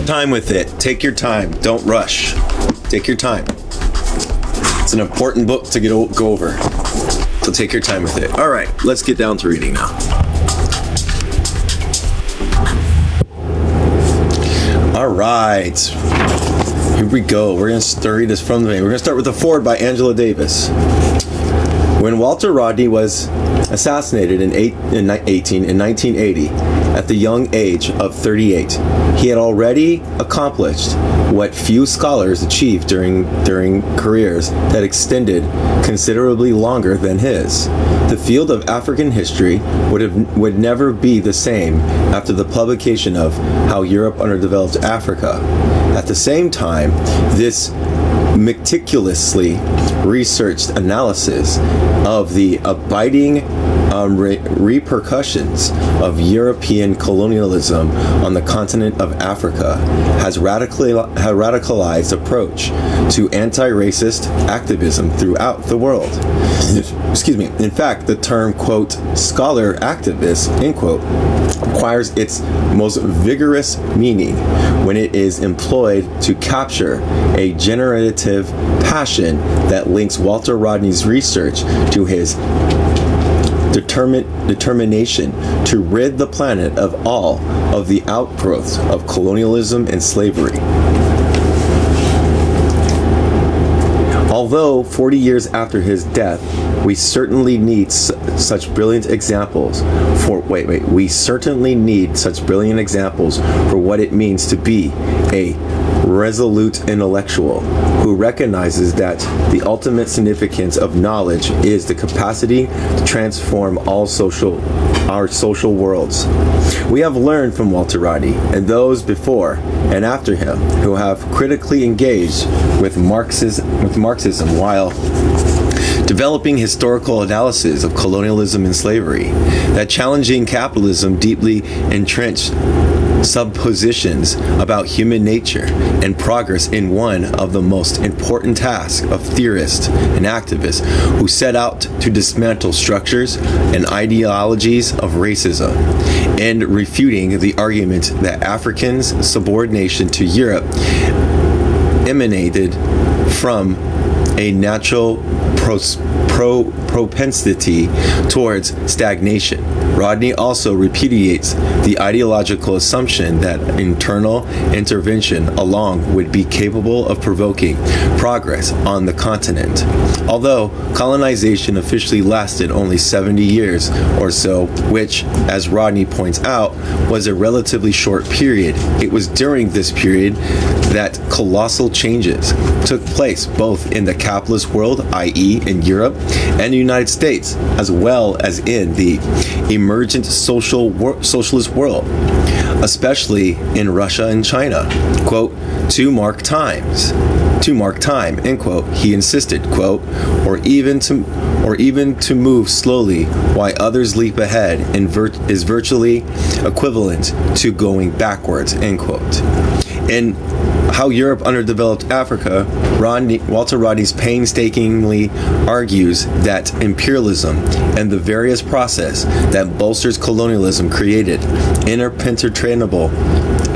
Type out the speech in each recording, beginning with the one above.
Time with it. Take your time. Don't rush. Take your time. It's an important book to go over. So take your time with it. All right, let's get down to reading now. All right. Here we go. We're going to read this from the main. We're going to start with the foreword by Angela Davis. When Walter Rodney was assassinated in 1980 at the young age of 38, he had already accomplished what few scholars achieved during careers that extended considerably longer than his. The field of African history would never be the same after the publication of How Europe Underdeveloped Africa. At the same time, this meticulously researched analysis of the abiding repercussions of European colonialism on the continent of Africa has radicalized approach to anti-racist activism throughout the world. Excuse me. In fact, the term, quote, scholar activist, end quote, acquires its most vigorous meaning when it is employed to capture a generative passion that links Walter Rodney's research to his determination to rid the planet of all of the outgrowths of colonialism and slavery. Although 40 years after his death, we certainly need such brilliant examples we certainly need such brilliant examples for what it means to be a resolute intellectual who recognizes that the ultimate significance of knowledge is the capacity to transform our social worlds. We have learned from Walter Rodney and those before and after him who have critically engaged with Marxism while developing historical analysis of colonialism and slavery, that challenging capitalism deeply entrenched suppositions about human nature and progress in one of the most important tasks of theorists and activists who set out to dismantle structures and ideologies of racism, and refuting the argument that Africans' subordination to Europe emanated from a natural propensity towards stagnation. Rodney also repudiates the ideological assumption that internal intervention alone would be capable of provoking progress on the continent. Although colonization officially lasted only 70 years or so, which, as Rodney points out, was a relatively short period, it was during this period that colossal changes took place both in the capitalist world, i.e. in Europe, and the United States, as well as in the emergent socialist world, especially in Russia and China. Quote, to mark time, end quote, he insisted, quote, or even to move slowly while others leap ahead is virtually equivalent to going backwards, end quote. In How Europe Underdeveloped Africa, Walter Rodney painstakingly argues that imperialism and the various process that bolsters colonialism created interpenetrable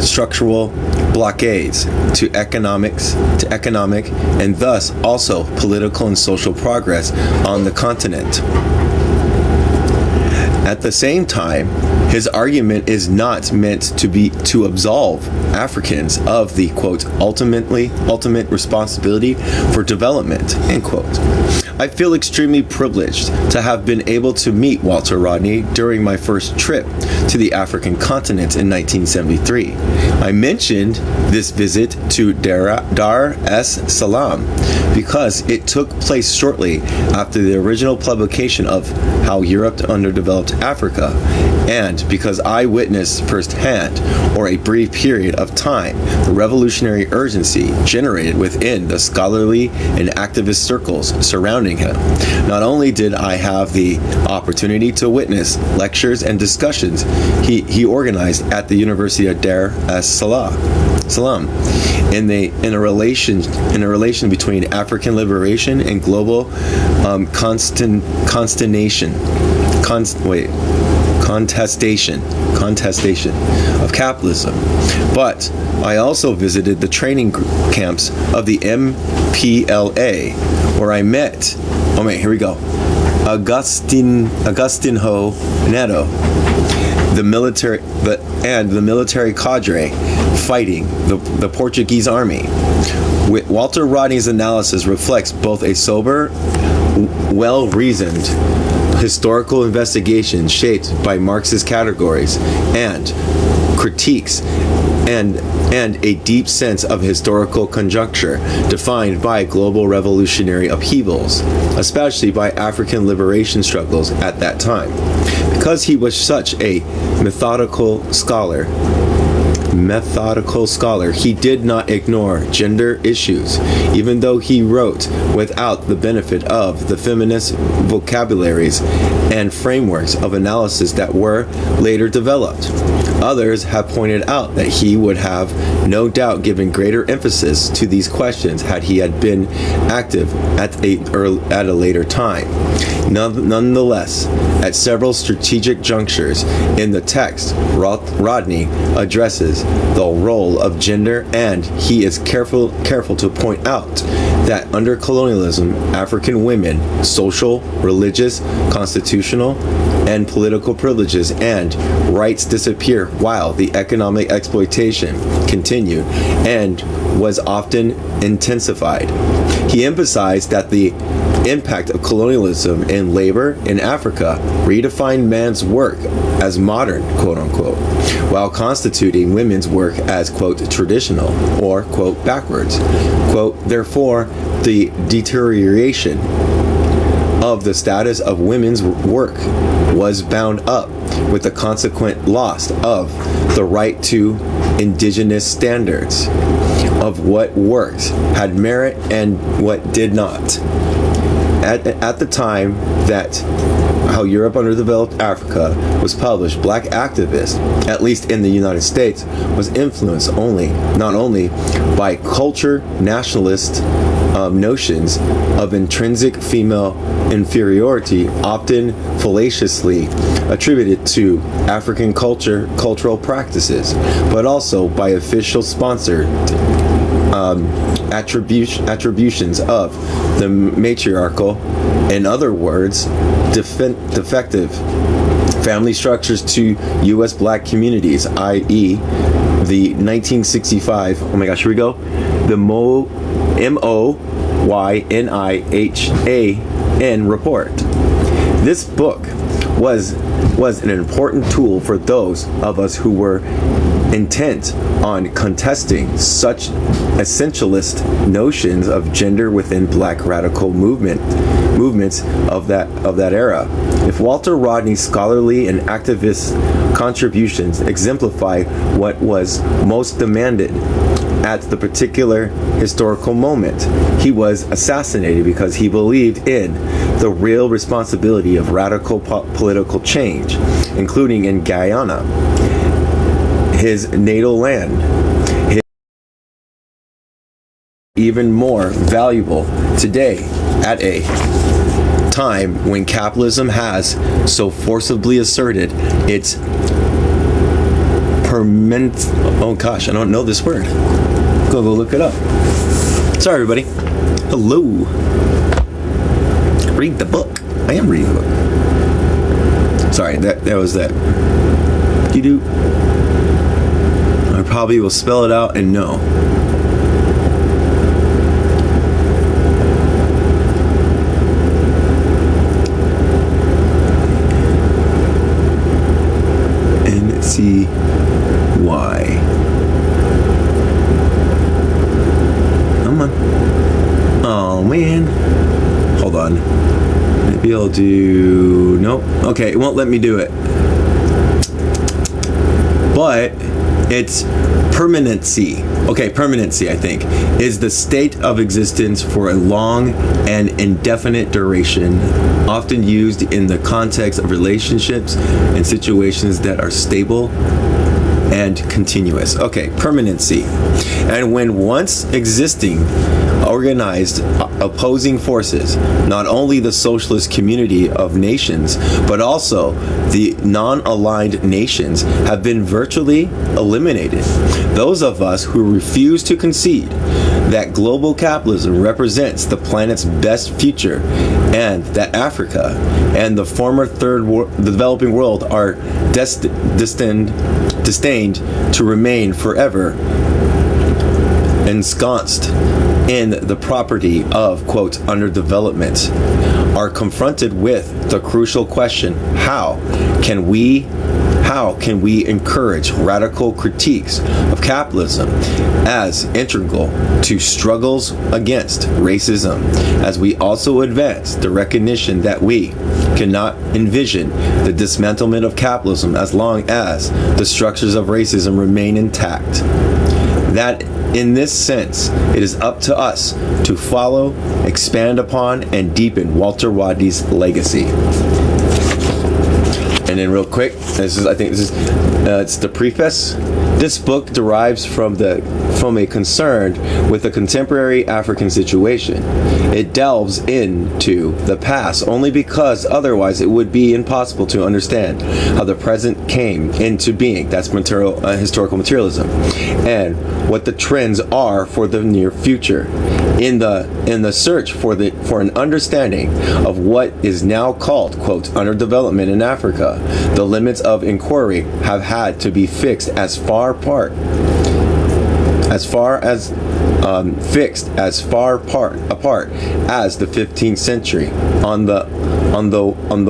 structural blockades to economic and thus also political and social progress on the continent. At the same time, his argument is not meant to absolve Africans of the, quote, ultimate responsibility for development, end quote. I feel extremely privileged to have been able to meet Walter Rodney during my first trip to the African continent in 1973. I mentioned this visit to Dar es Salaam because it took place shortly after the original publication of How Europe Underdeveloped Africa, and because I witnessed firsthand, or a brief period of time, the revolutionary urgency generated within the scholarly and activist circles surrounding him. Not only did I have the opportunity to witness lectures and discussions he organized at the University of Dar es Salaam in a relation between African liberation and global contestation of capitalism. But I also visited the training camps of the MPLA, where I met, here we go, Agustinho Neto, the military cadre fighting the Portuguese army. Walter Rodney's analysis reflects both a sober, well-reasoned historical investigation shaped by Marxist categories and critiques, and a deep sense of historical conjuncture defined by global revolutionary upheavals, especially by African liberation struggles at that time. Because he was such a methodical scholar, he did not ignore gender issues, even though he wrote without the benefit of the feminist vocabularies and frameworks of analysis that were later developed. Others have pointed out that he would have no doubt given greater emphasis to these questions had he been active at a later time. Nonetheless, at several strategic junctures in the text, Rodney addresses the role of gender, and he is careful to point out that under colonialism, African women, social, religious, constitutional, and political privileges and rights disappear while the economic exploitation continued and was often intensified. He emphasized that the impact of colonialism in labor in Africa redefined man's work as modern, quote unquote, while constituting women's work as, quote, traditional or, quote, backwards. Quote, therefore, the deterioration of the status of women's work was bound up with the consequent loss of the right to indigenous standards of what works had merit and what did not. At the time that How Europe Underdeveloped Africa was published, black activists, at least in the United States, was influenced not only by culture nationalist notions of intrinsic female inferiority, often fallaciously attributed to African cultural practices, but also by official sponsored attributions of the matriarchal, in other words, defective family structures to U.S. black communities, i.e. the 1965, here we go, the MOYNIHAN report. This book was an important tool for those of us who were intent on contesting such essentialist notions of gender within black radical movements of that era. If Walter Rodney's scholarly and activist contributions exemplify what was most demanded at the particular historical moment, he was assassinated because he believed in the real responsibility of radical political change, including in Guyana, his natal land, even more valuable today at a time when capitalism has so forcibly asserted its I don't know this word. Go look it up. Sorry, everybody. Hello. Read the book. I am reading the book. Sorry, that was that. I probably will spell it out and know. NCY. Come on. Oh man. Hold on. Maybe I'll do. Nope. Okay, it won't let me do it. But it's permanency. Okay, permanency, I think, is the state of existence for a long and indefinite duration, often used in the context of relationships and situations that are stable and continuous. Okay, permanency. And when once existing organized opposing forces, not only the socialist community of nations, but also the non-aligned nations, have been virtually eliminated. Those of us who refuse to concede that global capitalism represents the planet's best future, and that Africa and the former the developing world are destined to remain forever ensconced in the property of, quote, underdevelopment, are confronted with the crucial question: how can we encourage radical critiques of capitalism as integral to struggles against racism, as we also advance the recognition that we cannot envision the dismantlement of capitalism as long as the structures of racism remain intact. That in this sense, it is up to us to follow, expand upon, and deepen Walter Rodney's legacy. And then real quick, it's the preface. This book derives from a concern with the contemporary African situation. It delves into the past only because otherwise it would be impossible to understand how the present came into being. That's historical materialism, and what the trends are for the near future. In the search for an understanding of what is now called, quote, underdevelopment in Africa, the limits of inquiry have had to be fixed as far apart as the 15th century on the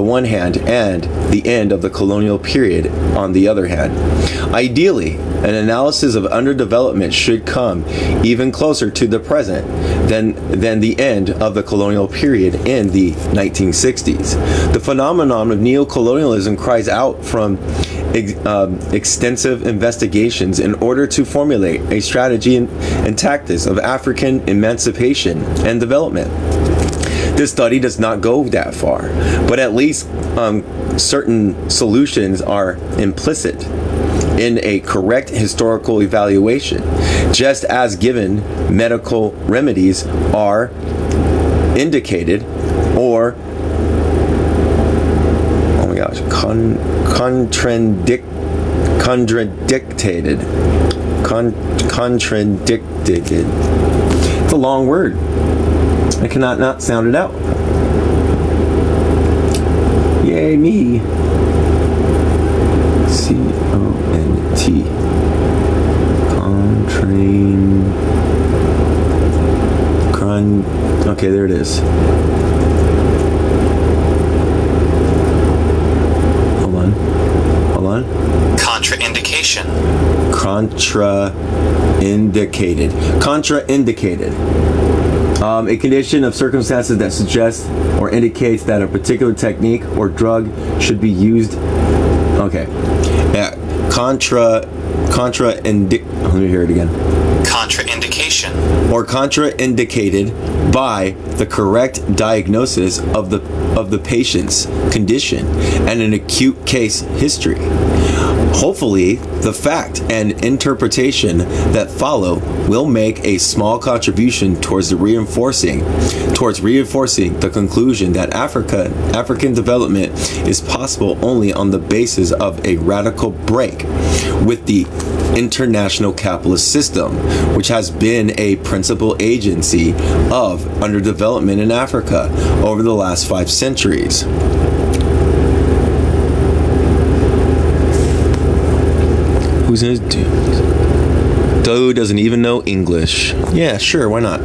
one hand, and the end of the colonial period on the other hand. Ideally, an analysis of underdevelopment should come even closer to the present than the end of the colonial period in the 1960s. The phenomenon of neocolonialism cries out from extensive investigations in order to formulate a strategy and tactics of African emancipation and development. This study does not go that far, but at least certain solutions are implicit in a correct historical evaluation, just as given medical remedies are indicated or contradicted. It's a long word. I cannot not sound it out. Yay me. C-O-N-T. Okay, there it is. Hold on. Contraindication. Contraindicated. A condition of circumstances that suggests or indicates that a particular technique or drug should be used. Okay. Yeah. Let me hear it again. Contraindication. Or contraindicated by the correct diagnosis of the patient's condition and an acute case history. Hopefully, the fact and interpretation that follow will make a small contribution towards reinforcing the conclusion that African development is possible only on the basis of a radical break with the international capitalist system, which has been a principal agency of underdevelopment in Africa over the last 5 centuries. Who's in his dude doesn't even know English. Yeah, sure, why not?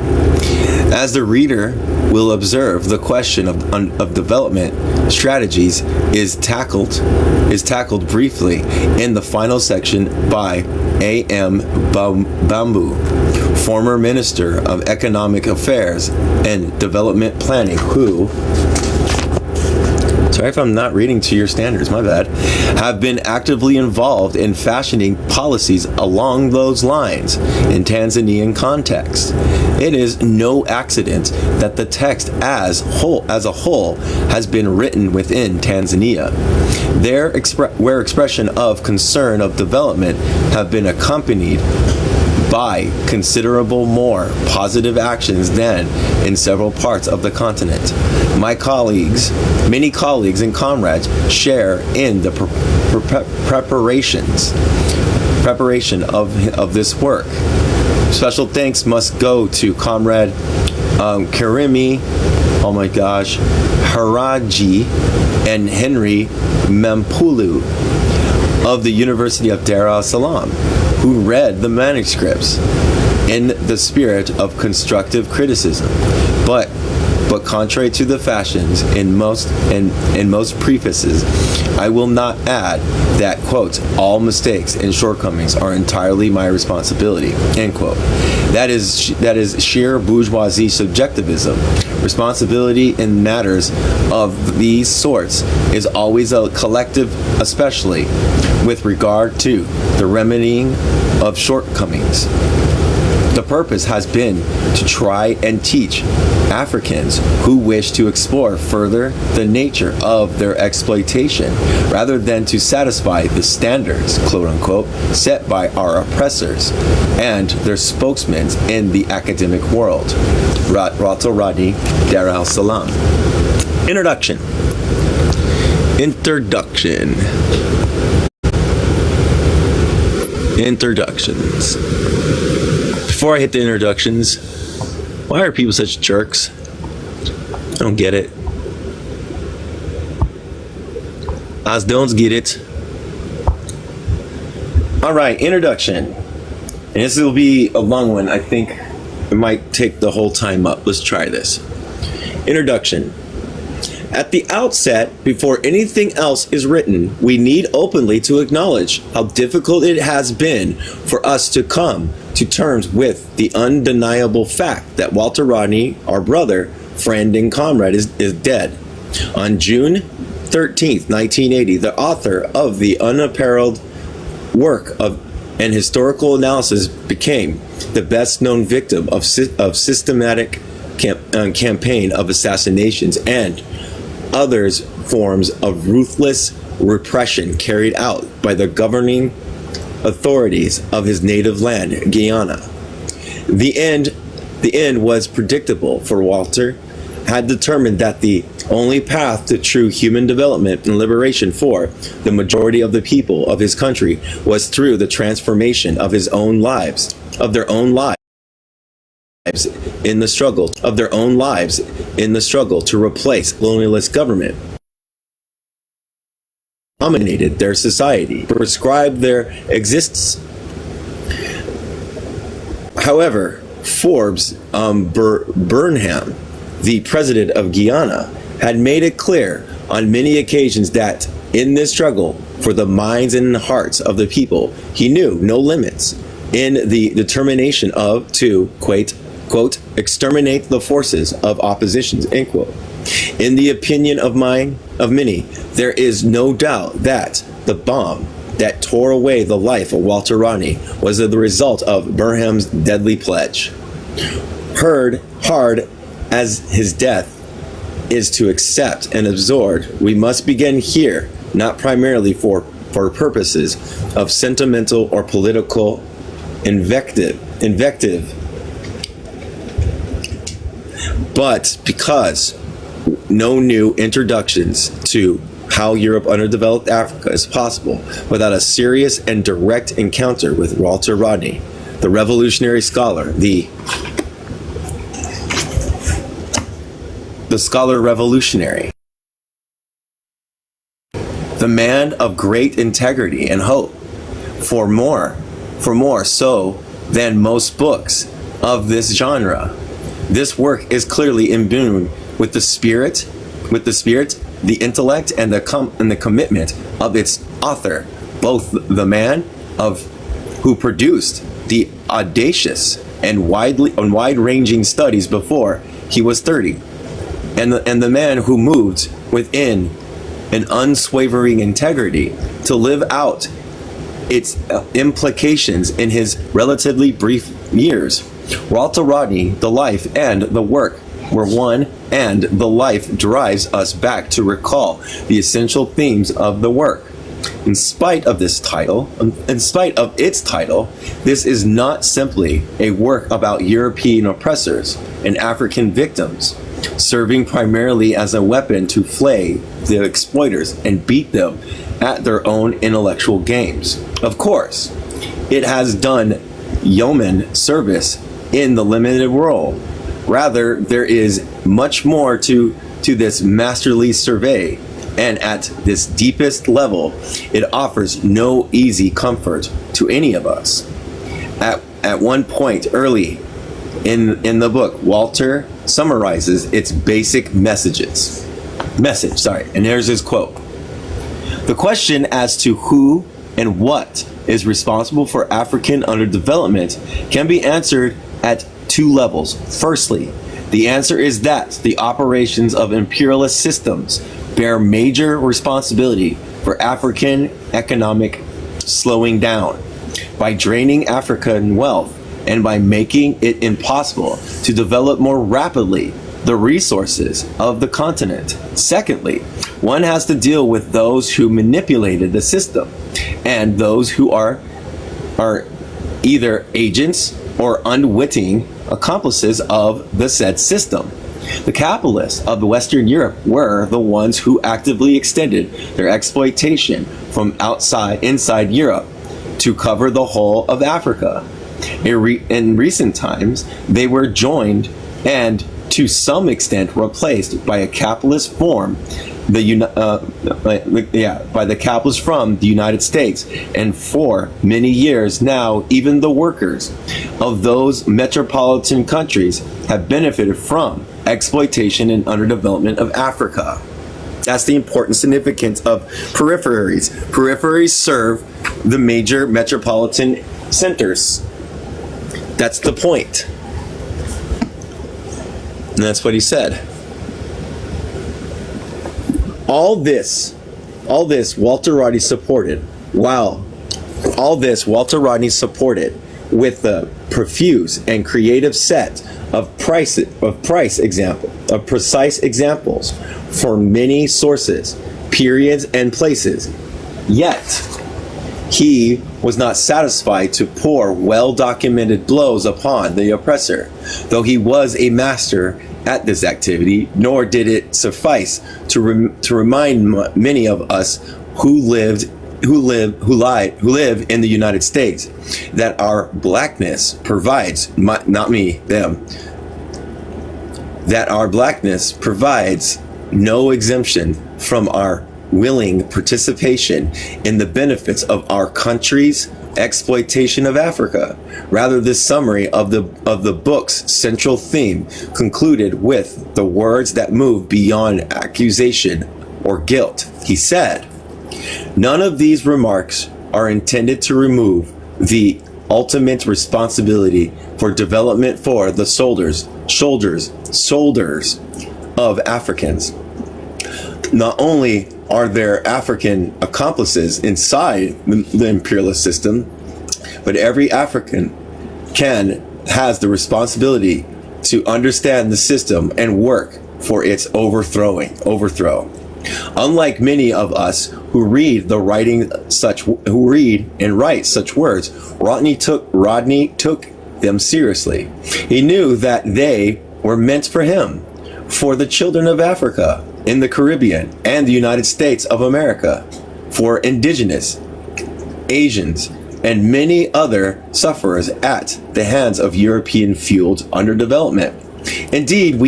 As the reader will observe, the question of development strategies is tackled briefly in the final section by A.M. Bambu, former Minister of Economic Affairs and Development Planning, who, sorry if I'm not reading to your standards, my bad, have been actively involved in fashioning policies along those lines in Tanzanian context. It is no accident that the text as a whole has been written within Tanzania, where expression of concern of development have been accompanied by considerable more positive actions than in several parts of the continent. Many colleagues and comrades share in the preparation of this work. Special thanks must go to Comrade Karimi, Haraji, and Henry Mampulu of the University of Dar es Salaam, who read the manuscripts in the spirit of constructive criticism, but contrary to the fashions in most prefaces, I will not add that, quote, all mistakes and shortcomings are entirely my responsibility, end quote. That is sheer bourgeoisie subjectivism. Responsibility in matters of these sorts is always a collective, especially with regard to the remedying of shortcomings. The purpose has been to try and teach Africans who wish to explore further the nature of their exploitation, rather than to satisfy the standards, quote unquote, set by our oppressors and their spokesmen in the academic world. Walter Rodney, Dar es Salaam. Introductions. Before I hit the introductions, why are people such jerks? I don't get it. I don't get it. All right, introduction. And this will be a long one. I think it might take the whole time up. Let's try this. Introduction. At the outset, before anything else is written, we need openly to acknowledge how difficult it has been for us to come to terms with the undeniable fact that Walter Rodney, our brother, friend, and comrade, is dead. On June 13th, 1980, the author of the unapparelled work of an historical analysis became the best-known victim of systematic campaign of assassinations and others forms of ruthless repression carried out by the governing authorities of his native land, Guyana. The end was predictable, for Walter had determined that the only path to true human development and liberation for the majority of the people of his country was through the transformation of their own lives in the struggle to replace colonialist government dominated their society, prescribed their existence. However, Forbes Burnham, the president of Guyana, had made it clear on many occasions that in this struggle for the minds and hearts of the people, he knew no limits in the determination to, quote, exterminate the forces of opposition, end quote. In the opinion of many, there is no doubt that the bomb that tore away the life of Walter Rodney was the result of Burnham's deadly pledge. Hard as his death is to accept and absorb, we must begin here, not primarily for purposes of sentimental or political invective, but because no new introductions to how Europe underdeveloped Africa is possible without a serious and direct encounter with Walter Rodney, the revolutionary scholar, the scholar revolutionary, the man of great integrity and hope, for more so than most books of this genre. This work is clearly imbued with the spirit, the intellect, and the commitment of its author, both the man who produced the audacious and wide-ranging studies before he was 30, and the man who moved within an unswavering integrity to live out its implications in his relatively brief years. Walter Rodney, the life and the work were one, and the life drives us back to recall the essential themes of the work. In spite of its title, this is not simply a work about European oppressors and African victims, serving primarily as a weapon to flay the exploiters and beat them at their own intellectual games. Of course, it has done yeoman service in the limited world. Rather, there is much more to this masterly survey, and at this deepest level, it offers no easy comfort to any of us. At one point early in the book, Walter summarizes its basic message, and here's his quote. The question as to who and what is responsible for African underdevelopment can be answered at two levels. Firstly, the answer is that the operations of imperialist systems bear major responsibility for African economic slowing down by draining African wealth and by making it impossible to develop more rapidly the resources of the continent. Secondly, one has to deal with those who manipulated the system and those who are either agents or unwitting accomplices of the said system. The capitalists of Western Europe were the ones who actively extended their exploitation from inside Europe to cover the whole of Africa. In recent times, they were joined and to some extent replaced by a capitalist form, by the capitalists from the United States, and for many years now, even the workers of those metropolitan countries have benefited from exploitation and underdevelopment of Africa. That's the important significance of peripheries. Peripheries serve the major metropolitan centers. That's the point. And that's what he said. All this Walter Rodney supported. Wow. All this Walter Rodney supported with the profuse and creative set of precise examples for many sources, periods, and places. Yet, he was not satisfied to pour well-documented blows upon the oppressor, though he was a master at this activity, nor did it suffice to remind many of us who live in the United States that our blackness provides, that our blackness provides no exemption from our willing participation in the benefits of our country's exploitation of Africa. Rather, this summary of the book's central theme concluded with the words that move beyond accusation or guilt. He said, "None of these remarks are intended to remove the ultimate responsibility for development for the shoulders of Africans. Not only are there African accomplices inside the imperialist system, but every African has the responsibility to understand the system and work for its overthrow. Unlike many of us who read and write such words, Rodney took them seriously. He knew that they were meant for him, for the children of Africa, in the Caribbean and the United States of America, for indigenous, Asians, and many other sufferers at the hands of European-fueled underdevelopment. Indeed,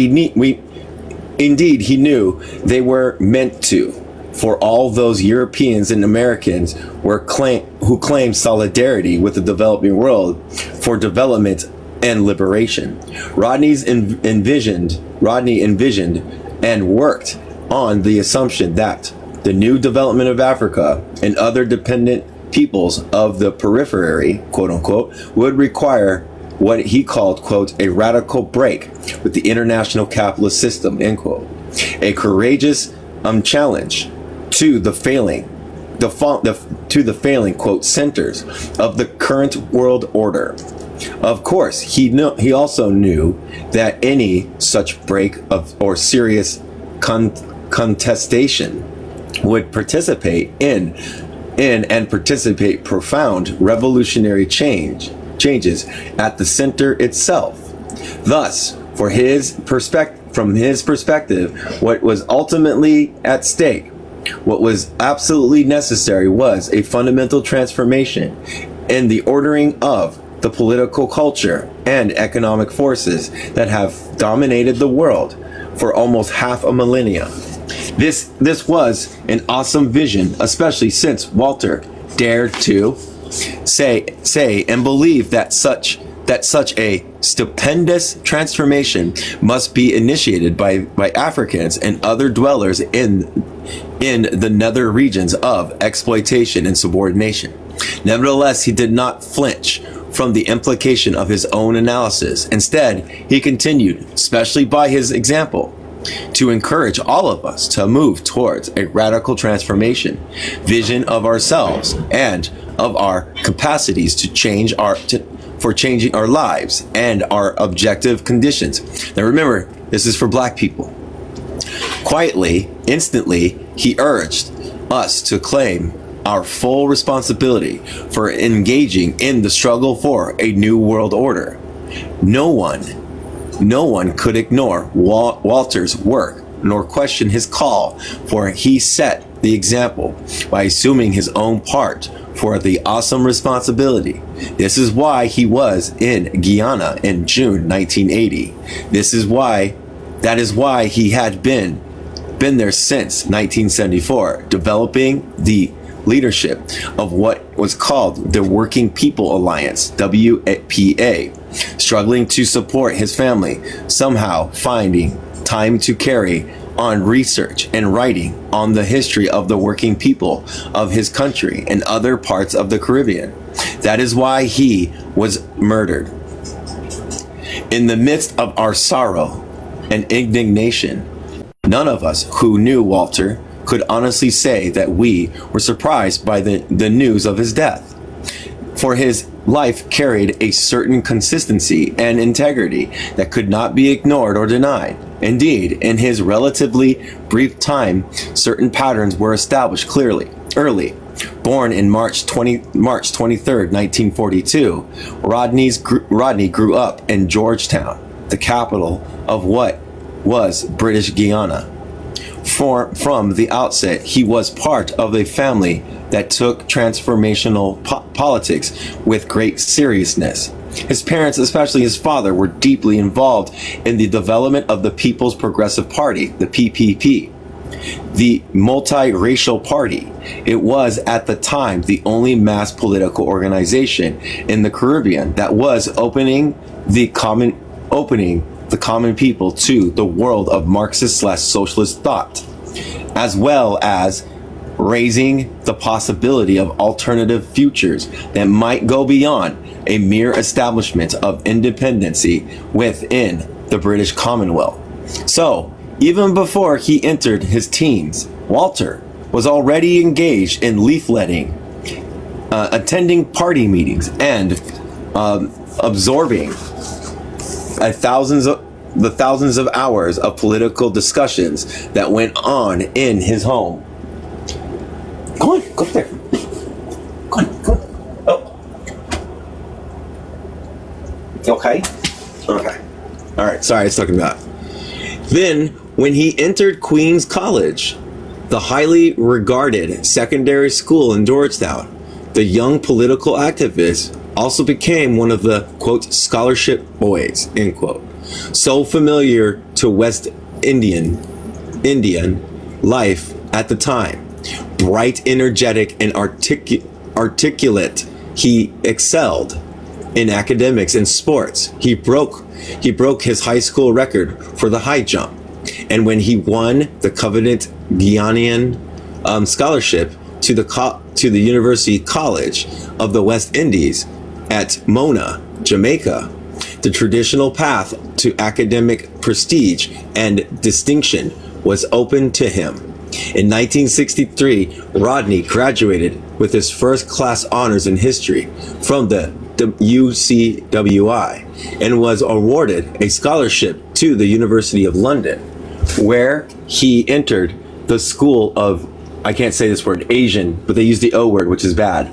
he knew they were meant to, for all those Europeans and Americans who claim solidarity with the developing world for development and liberation. Rodney envisioned and worked on the assumption that the new development of Africa and other dependent peoples of the periphery, quote unquote, would require what he called, quote, a radical break with the international capitalist system, end quote. A courageous challenge to the failing, quote, centers of the current world order. Of course, he also knew that any such break or serious contestation would precipitate in in and participate profound revolutionary changes at the center itself. Thus, from his perspective, what was ultimately at stake, what was absolutely necessary, was a fundamental transformation in the ordering of the political culture and economic forces that have dominated the world for almost half a millennia. This was an awesome vision, especially since Walter dared to say and believe that such a stupendous transformation must be initiated by Africans and other dwellers in the nether regions of exploitation and subordination. Nevertheless, he did not flinch from the implication of his own analysis. Instead, he continued, especially by his example, to encourage all of us to move towards a radical transformation, vision of ourselves and of our capacities to change for changing our lives and our objective conditions. Now remember, this is for Black people. Quietly, instantly, he urged us to claim our full responsibility for engaging in the struggle for a new world order. No one could ignore Walter's work nor question his call, for he set the example by assuming his own part for the awesome responsibility. This is why he was in Guyana in June 1980. That is why he had been there since 1974, developing the leadership of what was called the Working People Alliance, WPA, struggling to support his family, somehow finding time to carry on research and writing on the history of the working people of his country and other parts of the Caribbean. That is why he was murdered. In the midst of our sorrow and indignation, none of us who knew Walter could honestly say that we were surprised by the news of his death. For his life carried a certain consistency and integrity that could not be ignored or denied. Indeed, in his relatively brief time, certain patterns were established clearly. Early, born in March 23rd, 1942, Rodney grew up in Georgetown, the capital of what was British Guiana. From the outset, he was part of a family that took transformational politics with great seriousness. His parents, especially his father, were deeply involved in the development of the People's Progressive Party, the PPP, the multiracial party. It was at the time the only mass political organization in the Caribbean that was opening the common people to the world of Marxist/socialist thought, as well as raising the possibility of alternative futures that might go beyond a mere establishment of independency within the British Commonwealth. So, even before he entered his teens, Walter was already engaged in leafletting, attending party meetings, and absorbing thousands of hours of political discussions that went on in his home. Go on, go up there. Go on. Oh. Okay. All right, sorry, I was talking about. Then, when he entered Queen's College, the highly regarded secondary school in Georgetown, the young political activist also became one of the, quote, scholarship boys, end quote, so familiar to West Indian life at the time. Bright, energetic, and articulate, he excelled in academics and sports. He broke his high school record for the high jump, and when he won the coveted Guianan scholarship to the University College of the West Indies at Mona, Jamaica, the traditional path to academic prestige and distinction was open to him. In 1963, Rodney graduated with his first class honors in history from the UCWI and was awarded a scholarship to the University of London, where he entered the School of I can't say this word, Asian, but they use the O word, which is bad,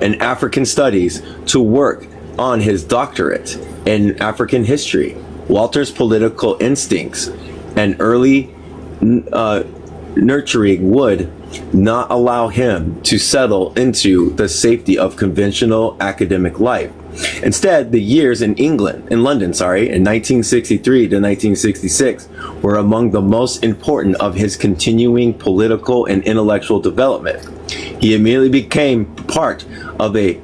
and African studies to work on his doctorate in African history. Walter's political instincts and early nurturing would not allow him to settle into the safety of conventional academic life. Instead, the years in London, in 1963 to 1966, were among the most important of his continuing political and intellectual development. He immediately became part of a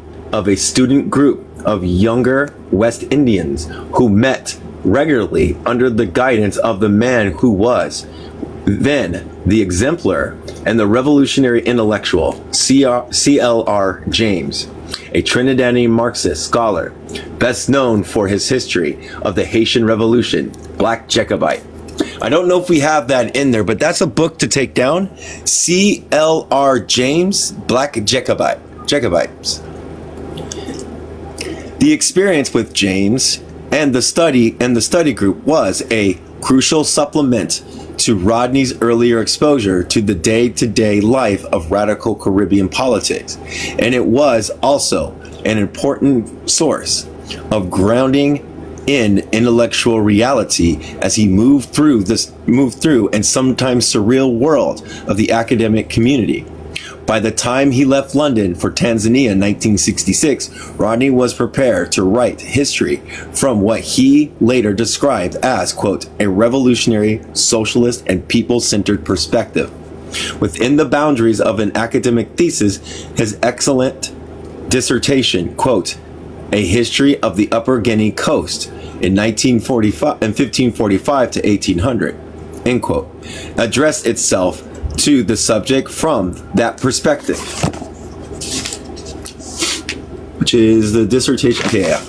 student group of younger West Indians who met regularly under the guidance of the man who was then the exemplar and the revolutionary intellectual C.L.R. James, a Trinidadian Marxist scholar, best known for his history of the Haitian Revolution, Black Jacobite. I don't know if we have that in there, but that's a book to take down. C.L.R. James, Black Jacobites. The experience with James and the study group was a crucial supplement to Rodney's earlier exposure to the day-to-day life of radical Caribbean politics, and it was also an important source of grounding in intellectual reality as he moved through and sometimes surreal world of the academic community. By the time he left London for Tanzania in 1966, Rodney was prepared to write history from what he later described as, quote, a revolutionary, socialist, and people-centered perspective. Within the boundaries of an academic thesis, his excellent dissertation, quote, A History of the Upper Guinea Coast in 1545 to 1800, end quote, addressed itself to the subject from that perspective, which is the dissertation. Okay, yeah.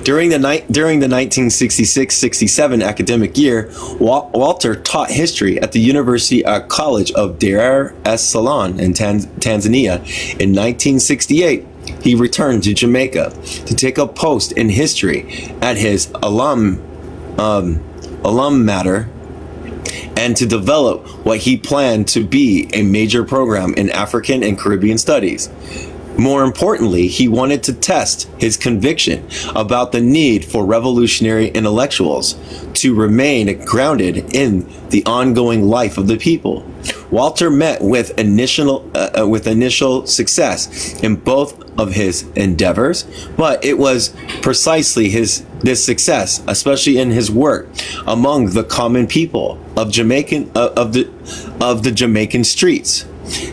During the 1966-67 academic year, Walter taught history at the University College of Dar es Salaam in Tanzania. In 1968, he returned to Jamaica to take a post in history at his alum mater, and to develop what he planned to be a major program in African and Caribbean studies. More importantly, he wanted to test his conviction about the need for revolutionary intellectuals to remain grounded in the ongoing life of the people. Walter met with initial success in both of his endeavors, but it was precisely this success, especially in his work among the common people of the Jamaican streets,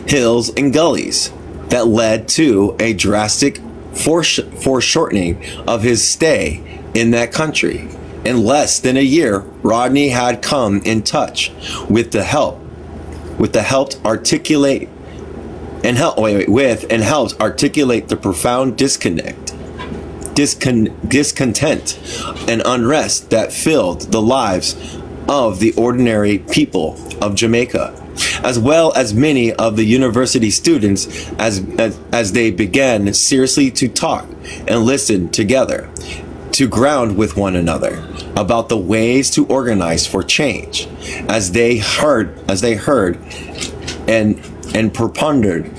hills, and gullies, that led to a drastic foreshortening of his stay in that country. In less than a year, Rodney had come in touch and helped articulate the profound discontent and unrest that filled the lives of the ordinary people of Jamaica, as well as many of the university students as they began seriously to talk and listen together, to ground with one another about the ways to organize for change, as they heard and prepondered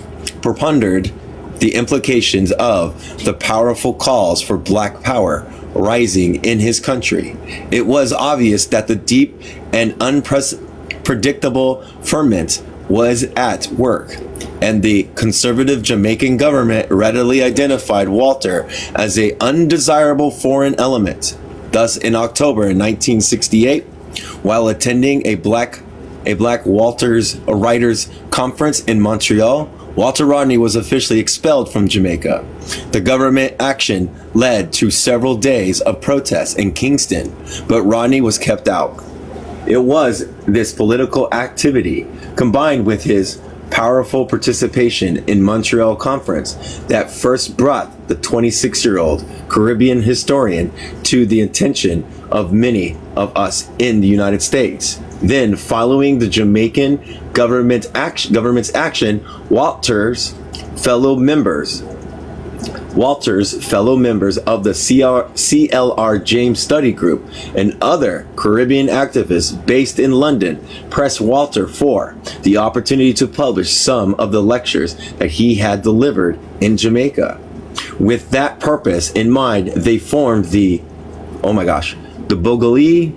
the implications of the powerful calls for black power rising in his country. It was obvious that the deep and unpredictable ferment was at work, and the conservative Jamaican government readily identified Walter as an undesirable foreign element. Thus, in October 1968, while attending a Black Writers Conference in Montreal, Walter Rodney was officially expelled from Jamaica. The government action led to several days of protests in Kingston, but Rodney was kept out. It was this political activity, combined with his powerful participation in Montreal Conference, that first brought the 26-year-old Caribbean historian to the attention of many of us in the United States. Then, following the Jamaican government's action, Walter's fellow members Walter's fellow members of the CLR James Study Group and other Caribbean activists based in London pressed Walter for the opportunity to publish some of the lectures that he had delivered in Jamaica. With that purpose in mind, they formed the Bogali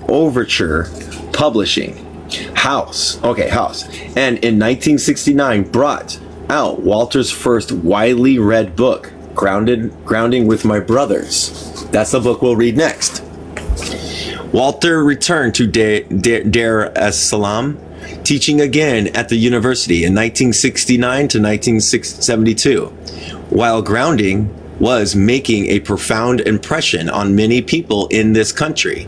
Overture Publishing House, and in 1969 brought out Walter's first widely read book, Grounding with My Brothers. That's the book we'll read next. Walter returned to Dar es Salaam, teaching again at the university in 1969 to 1972, while Grounding was making a profound impression on many people in this country,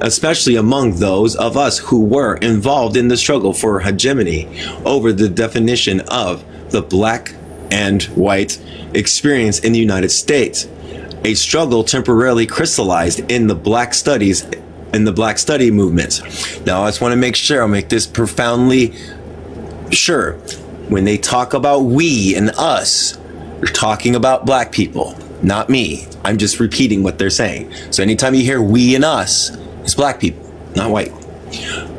especially among those of us who were involved in the struggle for hegemony over the definition of the black and white experience in the United States, a struggle temporarily crystallized in the Black Study movement. Now, I just want to make sure I'll make this profoundly sure. When they talk about we and us, they're talking about black people, not me. I'm just repeating what they're saying. So anytime you hear we and us, it's black people, not white.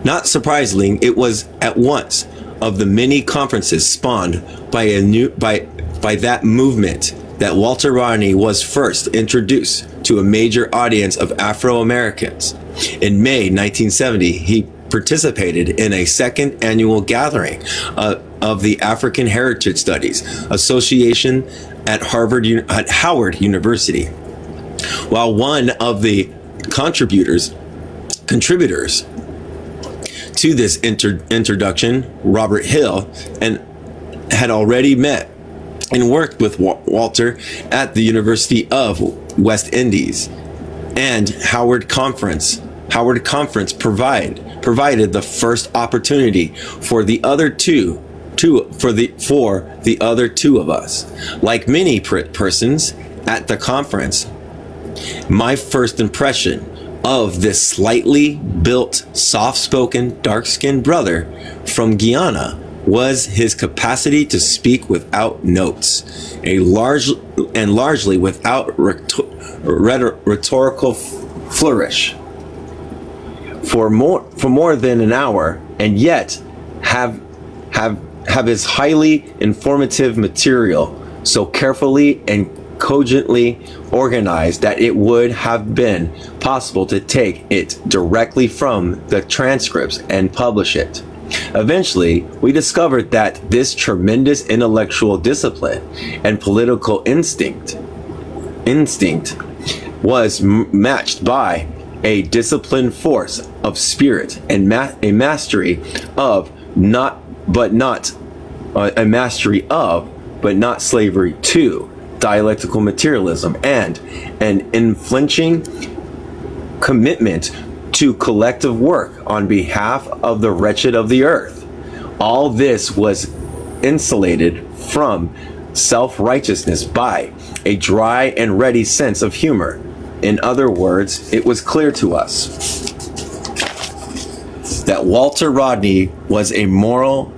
Not surprisingly, it was at once of the many conferences spawned by that movement that Walter Rodney was first introduced to a major audience of Afro-Americans. In May 1970, he participated in a second annual gathering of the African Heritage Studies Association at Howard University. While one of the contributors to this introduction, Robert Hill, and had already met and worked with Walter at the University of West Indies, and Howard Conference provided the first opportunity for the other two of us. Like many persons at the conference, my first impression of this slightly built, soft-spoken, dark-skinned brother from Guyana was his capacity to speak without notes, largely without rhetorical flourish, for more than an hour, and yet have his highly informative material so carefully and cogently organized that it would have been possible to take it directly from the transcripts and publish it. Eventually, we discovered that this tremendous intellectual discipline and political instinct was matched by a disciplined force of spirit and a mastery of but not slavery to dialectical materialism, and an unflinching commitment to collective work on behalf of the wretched of the earth. All this was insulated from self-righteousness by a dry and ready sense of humor. In other words, it was clear to us that Walter Rodney was a moral,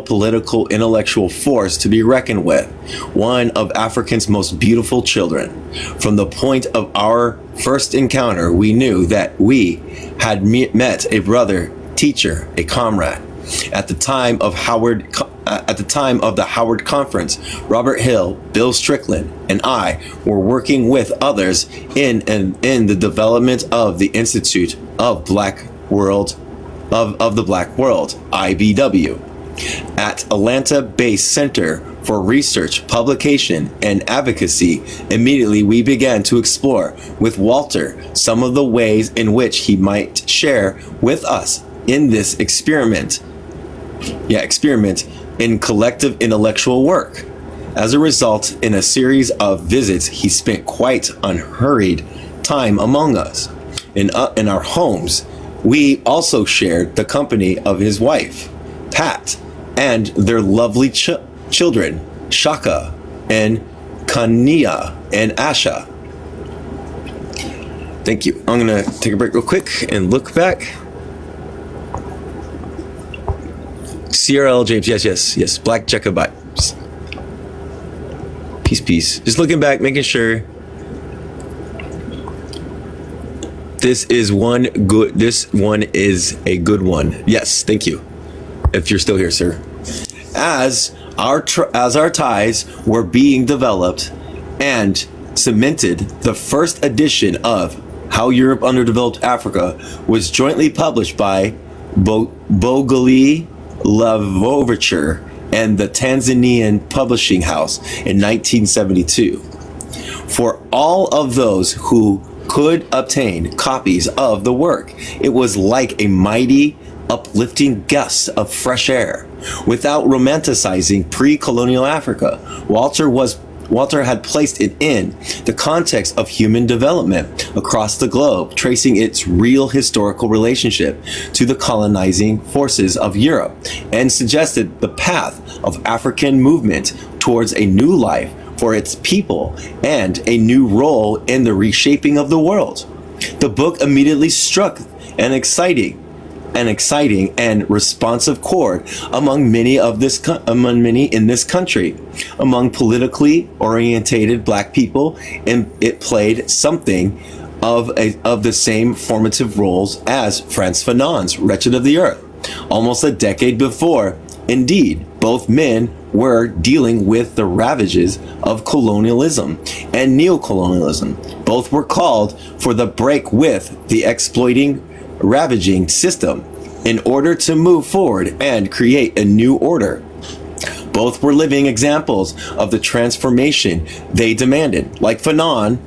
political, intellectual force to be reckoned with, one of Africa's most beautiful children. From the point of our first encounter, we knew that we had met a brother, teacher, a comrade. At the time of the Howard Conference, Robert Hill, Bill Strickland, and I were working with others in the development of the Institute of the Black World, IBW, at Atlanta-based Center for Research, Publication, and Advocacy. Immediately, we began to explore with Walter some of the ways in which he might share with us in this experiment in collective intellectual work. As a result, in a series of visits, he spent quite unhurried time among us. In our homes, we also shared the company of his wife, Pat, and their lovely children, Shaka and Kania and Asha. Thank you. I'm going to take a break real quick and look back. CRL James, yes, Black Jacobites. Peace. Just looking back, making sure this one is a good one. Yes, thank you. If you're still here, sir. As our ties were being developed and cemented, the first edition of How Europe Underdeveloped Africa was jointly published by Bogali Lavovicher and the Tanzanian Publishing House in 1972. For all of those who could obtain copies of the work, it was like a mighty, uplifting gust of fresh air. Without romanticizing pre-colonial Africa, Walter had placed it in the context of human development across the globe, tracing its real historical relationship to the colonizing forces of Europe, and suggested the path of African movement towards a new life for its people and a new role in the reshaping of the world. The book immediately struck an exciting and responsive chord among many in this country, among politically orientated black people, and it played something of the same formative roles as Frantz Fanon's Wretched of the Earth, almost a decade before. Indeed, both men were dealing with the ravages of colonialism and neocolonialism. Both were called for the break with the exploiting, ravaging system in order to move forward and create a new order. Both were living examples of the transformation they demanded. Like Fanon's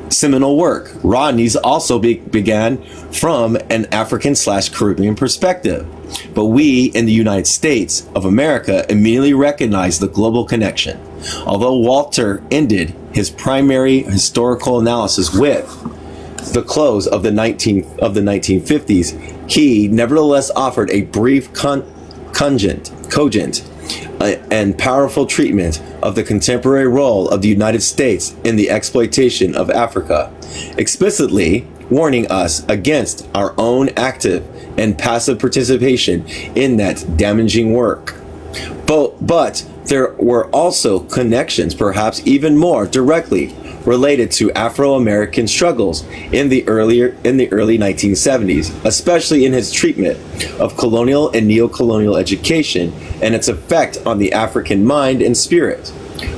seminal work, Rodney's also began from an African/Caribbean perspective. But we in the United States of America immediately recognized the global connection. Although Walter ended his primary historical analysis with the close of the 1950s, he nevertheless offered a brief, cogent, and powerful treatment of the contemporary role of the United States in the exploitation of Africa, explicitly warning us against our own active and passive participation in that damaging work. But there were also connections, perhaps even more directly related to Afro-American struggles in the early 1970s, especially in his treatment of colonial and neo-colonial education and its effect on the African mind and spirit.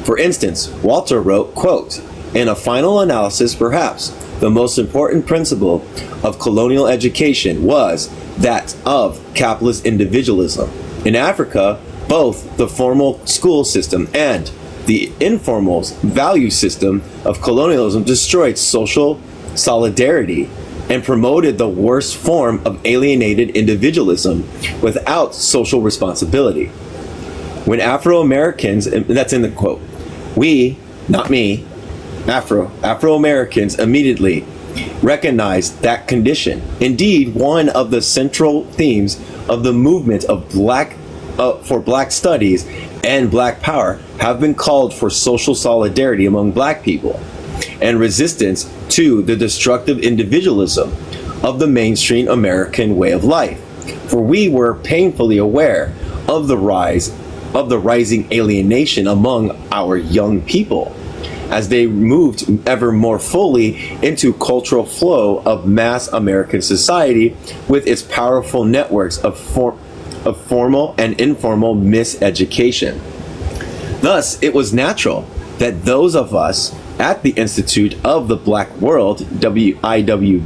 For instance, Walter wrote, quote, "In a final analysis, perhaps the most important principle of colonial education was that of capitalist individualism. In Africa, both the formal school system and the informal value system of colonialism destroyed social solidarity and promoted the worst form of alienated individualism without social responsibility. When Afro-Americans," and that's in the quote, "we, not me, Afro-Americans immediately recognized that condition. Indeed, one of the central themes of the movement of for Black studies and Black power have been called for social solidarity among Black people and resistance to the destructive individualism of the mainstream American way of life. For we were painfully aware of the rising alienation among our young people as they moved ever more fully into cultural flow of mass American society with its powerful networks of formal and informal miseducation. Thus, it was natural that those of us at the Institute of the Black World, IBW,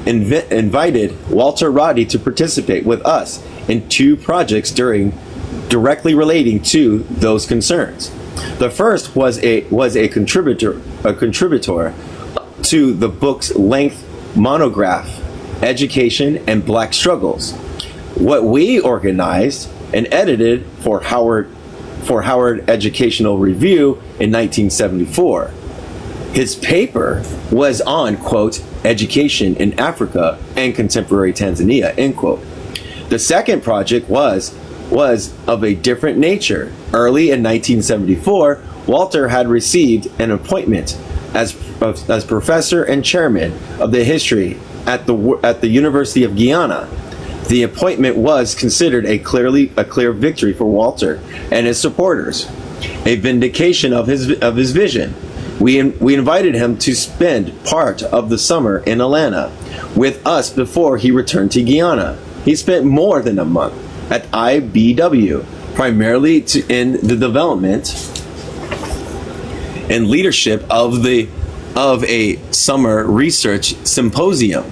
invited Walter Rodney to participate with us in two projects directly relating to those concerns. The first was a contributor to the book's length monograph, Education and Black Struggles. What we organized and edited for Howard Educational Review in 1974. His paper was on, quote, education in Africa and contemporary Tanzania, end quote. The second project was of a different nature. Early in 1974, Walter had received an appointment as professor and chairman of the history at the University of Guyana. The appointment was considered a clear victory for Walter and his supporters. a vindication of his vision. We invited him to spend part of the summer in Atlanta with us before he returned to Guyana. He spent more than a month at IBW, primarily in the development and leadership of a summer research symposium.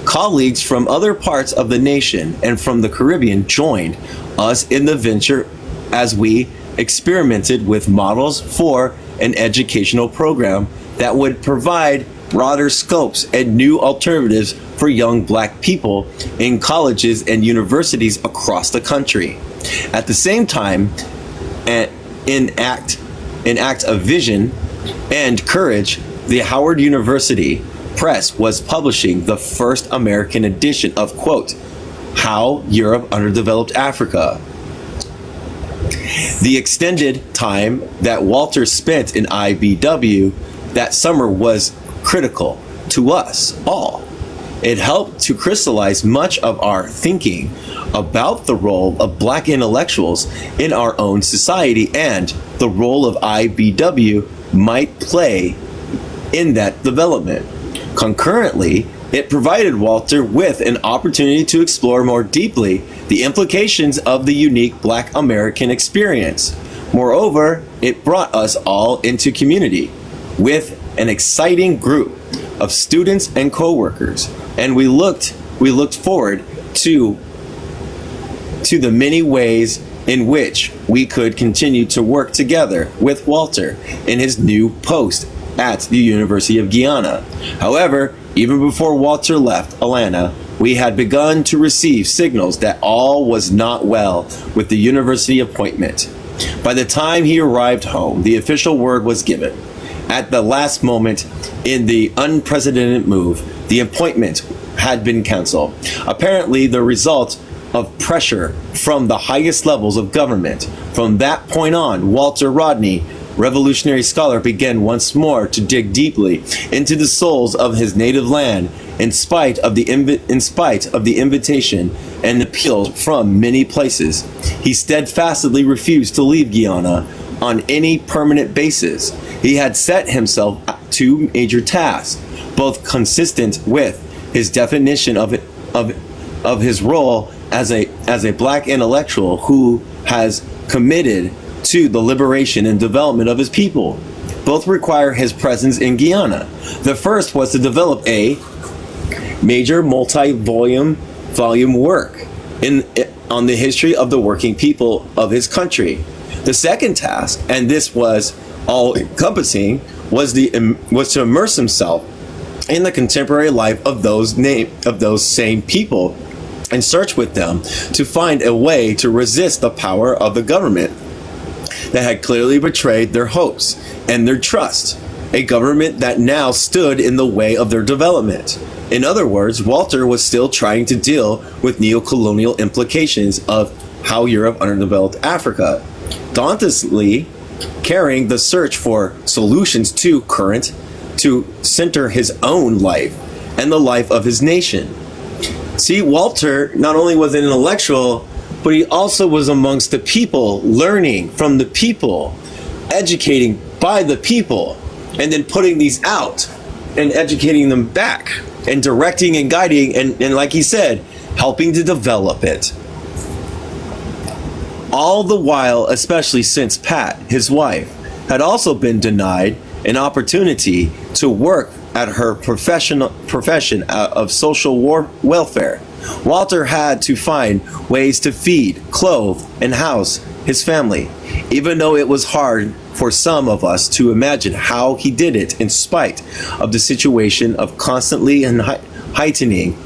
Colleagues from other parts of the nation and from the Caribbean joined us in the venture as we experimented with models for an educational program that would provide broader scopes and new alternatives for young Black people in colleges and universities across the country. At the same time, in act of vision and courage, the Howard University Press was publishing the first American edition of, quote, How Europe Underdeveloped Africa. The extended time that Walter spent in IBW that summer was critical to us all. It helped to crystallize much of our thinking about the role of Black intellectuals in our own society and the role of IBW might play in that development. Concurrently, it provided Walter with an opportunity to explore more deeply the implications of the unique Black American experience. Moreover, it brought us all into community with an exciting group of students and co-workers, and we looked forward to the many ways in which we could continue to work together with Walter in his new post at the University of Guyana. However, even before Walter left Atlanta, we had begun to receive signals that all was not well with the university appointment. By the time he arrived home, the official word was given. At the last moment, in the unprecedented move, the appointment had been canceled. Apparently, the result of pressure from the highest levels of government. From that point on, Walter Rodney, revolutionary scholar, began once more to dig deeply into the souls of his native land, in spite of the invitation and appeals from many places. He steadfastly refused to leave Guyana on any permanent basis. He had set himself two major tasks, both consistent with his definition of his role as a Black intellectual who has committed to the liberation and development of his people. Both require his presence in Guyana. The first was to develop a major multi-volume work on the history of the working people of his country. The second task, and this was all-encompassing, was to immerse himself in the contemporary life of those same people and search with them to find a way to resist the power of the government that had clearly betrayed their hopes and their trust, a government that now stood in the way of their development. In other words, Walter was still trying to deal with neocolonial implications of how Europe underdeveloped Africa, dauntlessly carrying the search for solutions to center his own life and the life of his nation. See, Walter not only was an intellectual, but he also was amongst the people, learning from the people, educating by the people, and then putting these out and educating them back and directing and guiding and like he said, helping to develop it. All the while, especially since Pat, his wife, had also been denied an opportunity to work at her profession of social welfare. Walter had to find ways to feed, clothe, and house his family, even though it was hard for some of us to imagine how he did it in spite of the situation of constantly and heightening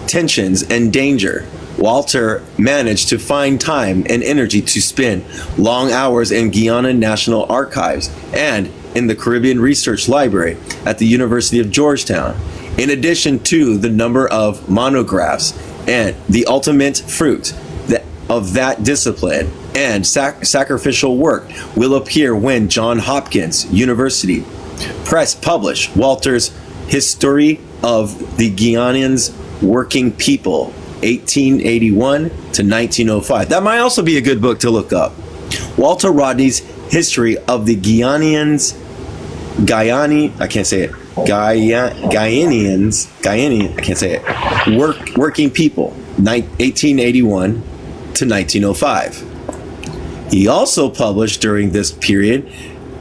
tensions and danger. Walter managed to find time and energy to spend long hours in Guyana National Archives and in the Caribbean Research Library at the University of Georgetown. In addition to the number of monographs and the ultimate fruit of that discipline and sacrificial work will appear when Johns Hopkins University Press published Walter's History of the Guyanans Working People, 1881 to 1905. That might also be a good book to look up. Walter Rodney's history of the I can't say it. I can't say it. Working people, 1881 to 1905. He also published during this period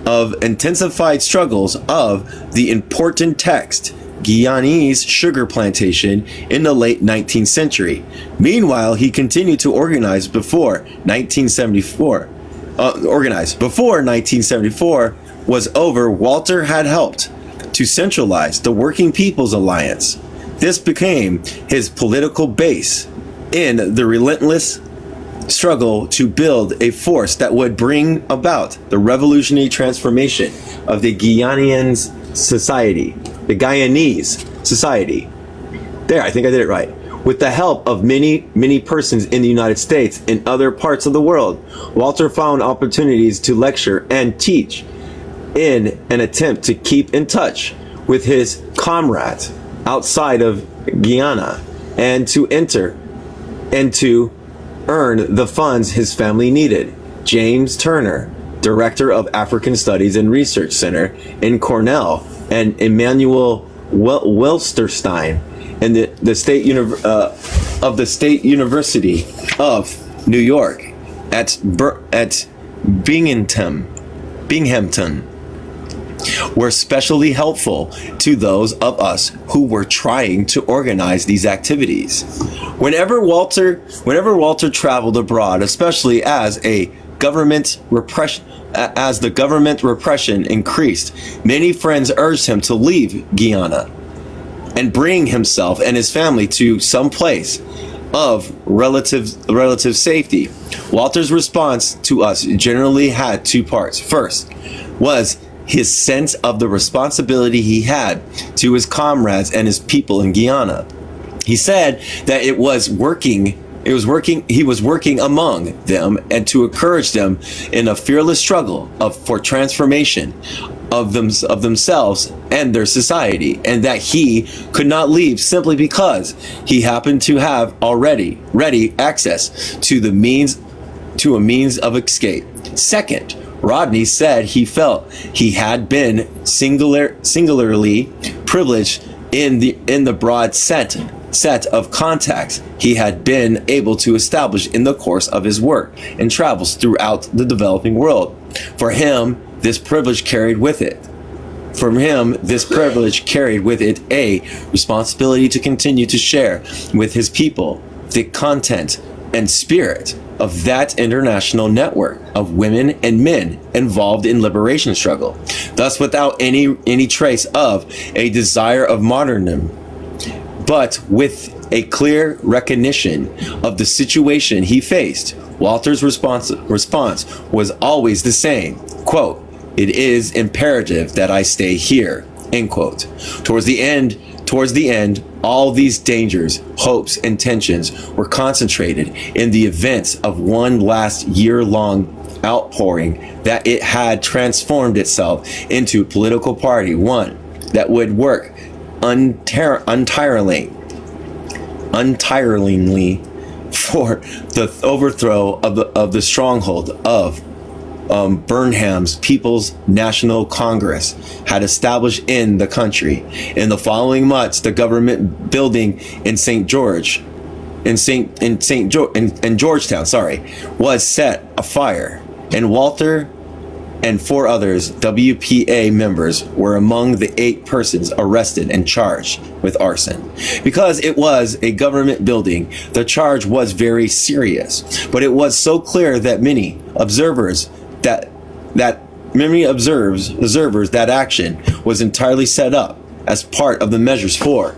of intensified struggles of the important text Guyanese Sugar Plantation in the late 19th century. Meanwhile, he continued to organize before 1974. Before 1974 was over, Walter had helped to centralize the Working People's Alliance. This became his political base in the relentless struggle to build a force that would bring about the revolutionary transformation of the Guyanese society. There, I think I did it right. With the help of many persons in the United States and other parts of the world, Walter found opportunities to lecture and teach in an attempt to keep in touch with his comrades outside of Guyana and to earn the funds his family needed. James Turner, director of African Studies and Research Center in Cornell, and Emmanuel Welsterstein and the State University of New York at Binghamton were especially helpful to those of us who were trying to organize these activities. Whenever Walter traveled abroad, especially as the government repression increased, many friends urged him to leave Guyana and bring himself and his family to some place of relative safety. Walter's response to us generally had two parts. First was his sense of the responsibility he had to his comrades and his people in Guyana. He said that he was working among them and to encourage them in a fearless struggle for transformation of themselves and their society, and that he could not leave simply because he happened to have already ready access to a means of escape. Second, Rodney said he felt he had been singularly privileged in the broad set of contacts he had been able to establish in the course of his work and travels throughout the developing world. For him, this privilege carried with it a responsibility to continue to share with his people the content and spirit of that international network of women and men involved in liberation struggle, thus without any trace of a desire of martyrdom, but with a clear recognition of the situation he faced. Walter's response was always the same, quote, "It is imperative that I stay here," end quote. Towards the end, all these dangers, hopes, and tensions were concentrated in the events of one last year-long outpouring that it had transformed itself into a political party, one that would work untiringly for the overthrow of the stronghold of Burnham's People's National Congress had established in the country. In the following months, the government building in Georgetown, was set afire, and Walter and 4 others, WPA members, were among the 8 persons arrested and charged with arson. Because it was a government building, the charge was very serious, but it was so clear that many observers that action was entirely set up as part of the measures for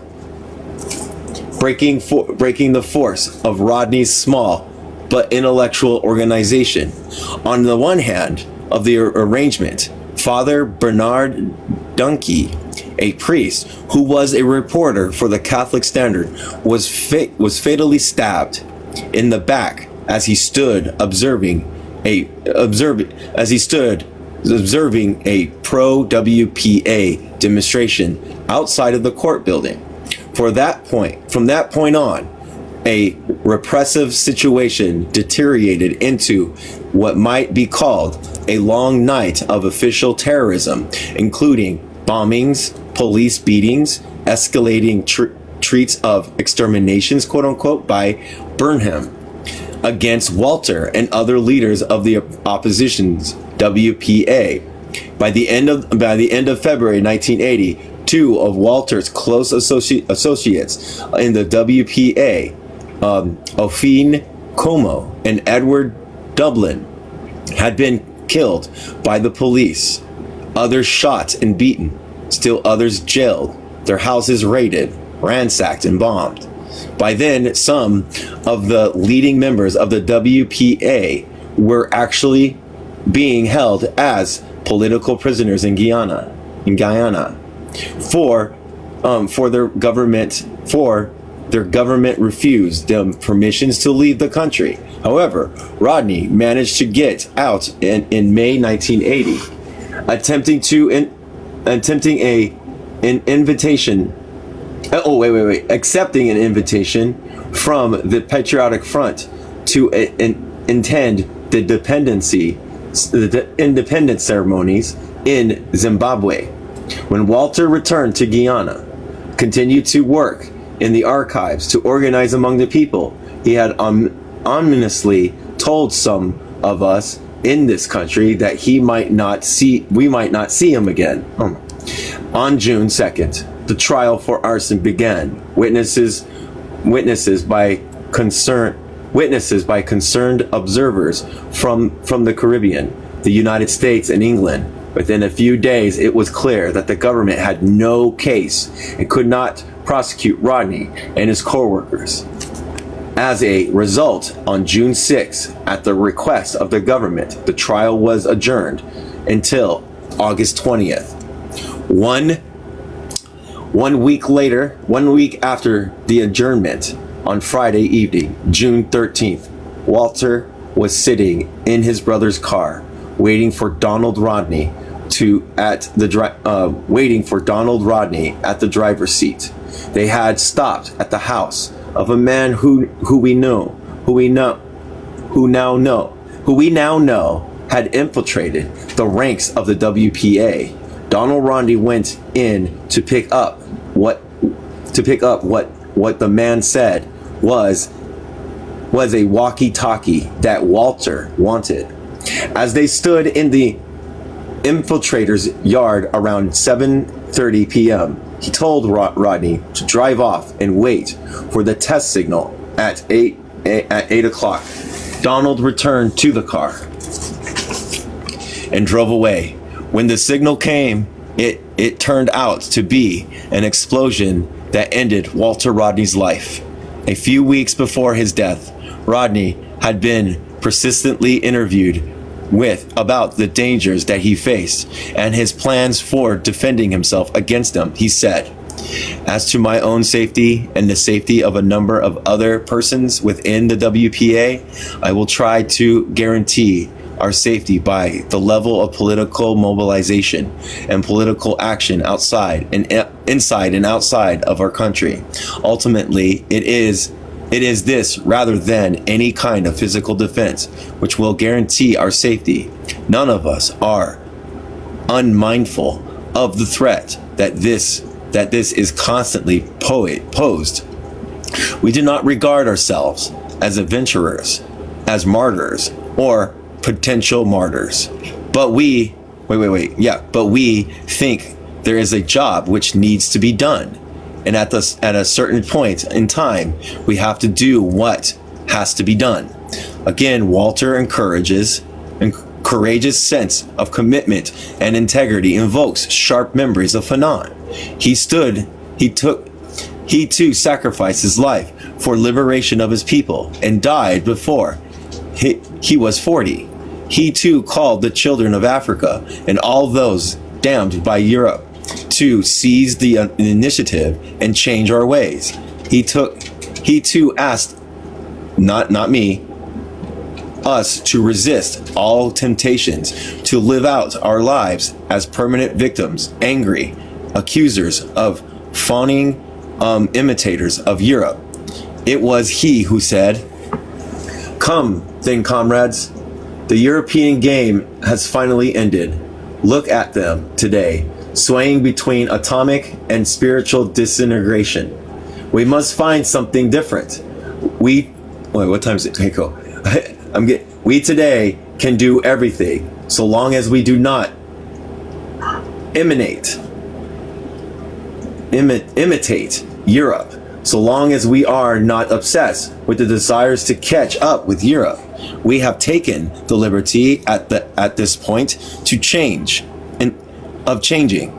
breaking the force of Rodney's small but intellectual organization. On the one hand of the arrangement, Father Bernard Dunkey, a priest who was a reporter for the Catholic Standard, was fatally stabbed in the back as he stood observing a pro-WPA demonstration outside of the court building. From that point on, a repressive situation deteriorated into what might be called a long night of official terrorism, including bombings, police beatings, escalating treats of exterminations, quote unquote, by Burnham against Walter and other leaders of the opposition's WPA. By the end of February 1980, two of Walter's close associates in the WPA, Ophine Como and Edward Dublin, had been killed by the police. Others shot and beaten. Still others jailed. Their houses raided, ransacked, and bombed. By then, some of the leading members of the WPA were actually being held as political prisoners in Guyana, for their government refused them permissions to leave the country. However, Rodney managed to get out in May 1980, accepting an invitation from the Patriotic Front to attend the independence ceremonies in Zimbabwe. When Walter returned to Guyana, continued to work in the archives to organize among the people, he had ominously told some of us in this country that we might not see him again. On June 2nd, the trial for arson began. Witnesses by concerned observers from the Caribbean, the United States, and England. Within a few days, it was clear that the government had no case and could not prosecute Rodney and his co-workers. As a result, on June 6, at the request of the government, the trial was adjourned until August 20th. One week after the adjournment, on Friday evening, June 13th, Walter was sitting in his brother's car, waiting for Donald Rodney at the driver's seat. They had stopped at the house of a man who we now know had infiltrated the ranks of the WPA. Donald Rodney went in to pick up what the man said was a walkie-talkie that Walter wanted. As they stood in the infiltrator's yard around 7:30 p.m., he told Rodney to drive off and wait for the test signal at 8 o'clock. Donald returned to the car and drove away. When the signal came, it turned out to be an explosion that ended Walter Rodney's life. A few weeks before his death, Rodney had been persistently interviewed about the dangers that he faced and his plans for defending himself against them. He said, "As to my own safety and the safety of a number of other persons within the WPA, I will try to guarantee our safety by the level of political mobilization and political action inside and outside of our country. Ultimately, it is this rather than any kind of physical defense which will guarantee our safety. None of us are unmindful of the threat that this is constantly posed. We do not regard ourselves as adventurers, as martyrs, or potential martyrs. But we think there is a job which needs to be done. And at a certain point in time, we have to do what has to be done." Again, Walter encourages courageous sense of commitment and integrity invokes sharp memories of Fanon. He too sacrificed his life for liberation of his people and died before he was 40. He too called the children of Africa and all those damned by Europe to seize the initiative and change our ways. He too asked, not me, us to resist all temptations, to live out our lives as permanent victims, angry accusers of fawning imitators of Europe. It was he who said, "Come then, comrades, The European game has finally ended. Look at them today, swaying between atomic and spiritual disintegration. We must find something different. Wait, what time is it? Hey, go. We today can do everything, so long as we do not imitate Europe, so long as we are not obsessed with the desires to catch up with Europe. We have taken the liberty at this point to changing,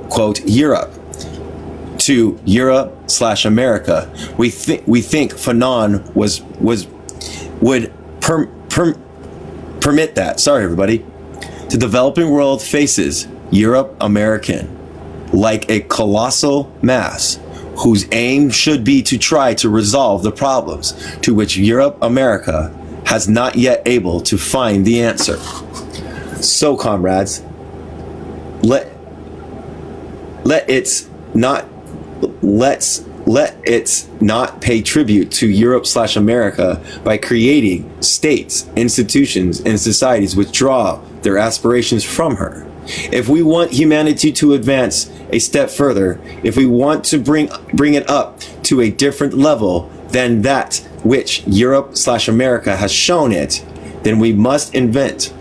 quote, Europe to Europe/America. We think Fanon would permit that. Sorry, everybody. The developing world faces Europe American like a colossal mass whose aim should be to try to resolve the problems to which Europe America has not yet able to find the answer. So, comrades, let it not pay tribute to Europe/America by creating states, institutions, and societies which draw their aspirations from her. If we want humanity to advance a step further, if we want to bring it up to a different level than that which Europe/America has shown it, then we must invent,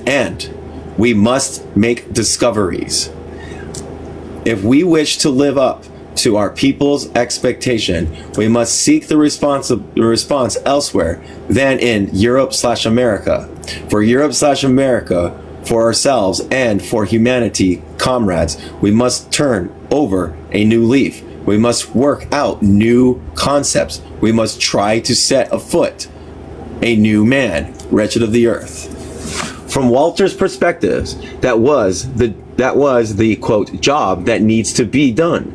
and we must make discoveries. If we wish to live up to our people's expectation, we must seek the response elsewhere than in Europe/America. For Europe/America, for ourselves, and for humanity, comrades, we must turn over a new leaf. We must work out new concepts. We must try to set afoot a new man, wretched of the earth. From Walter's perspectives, that was the quote job that needs to be done.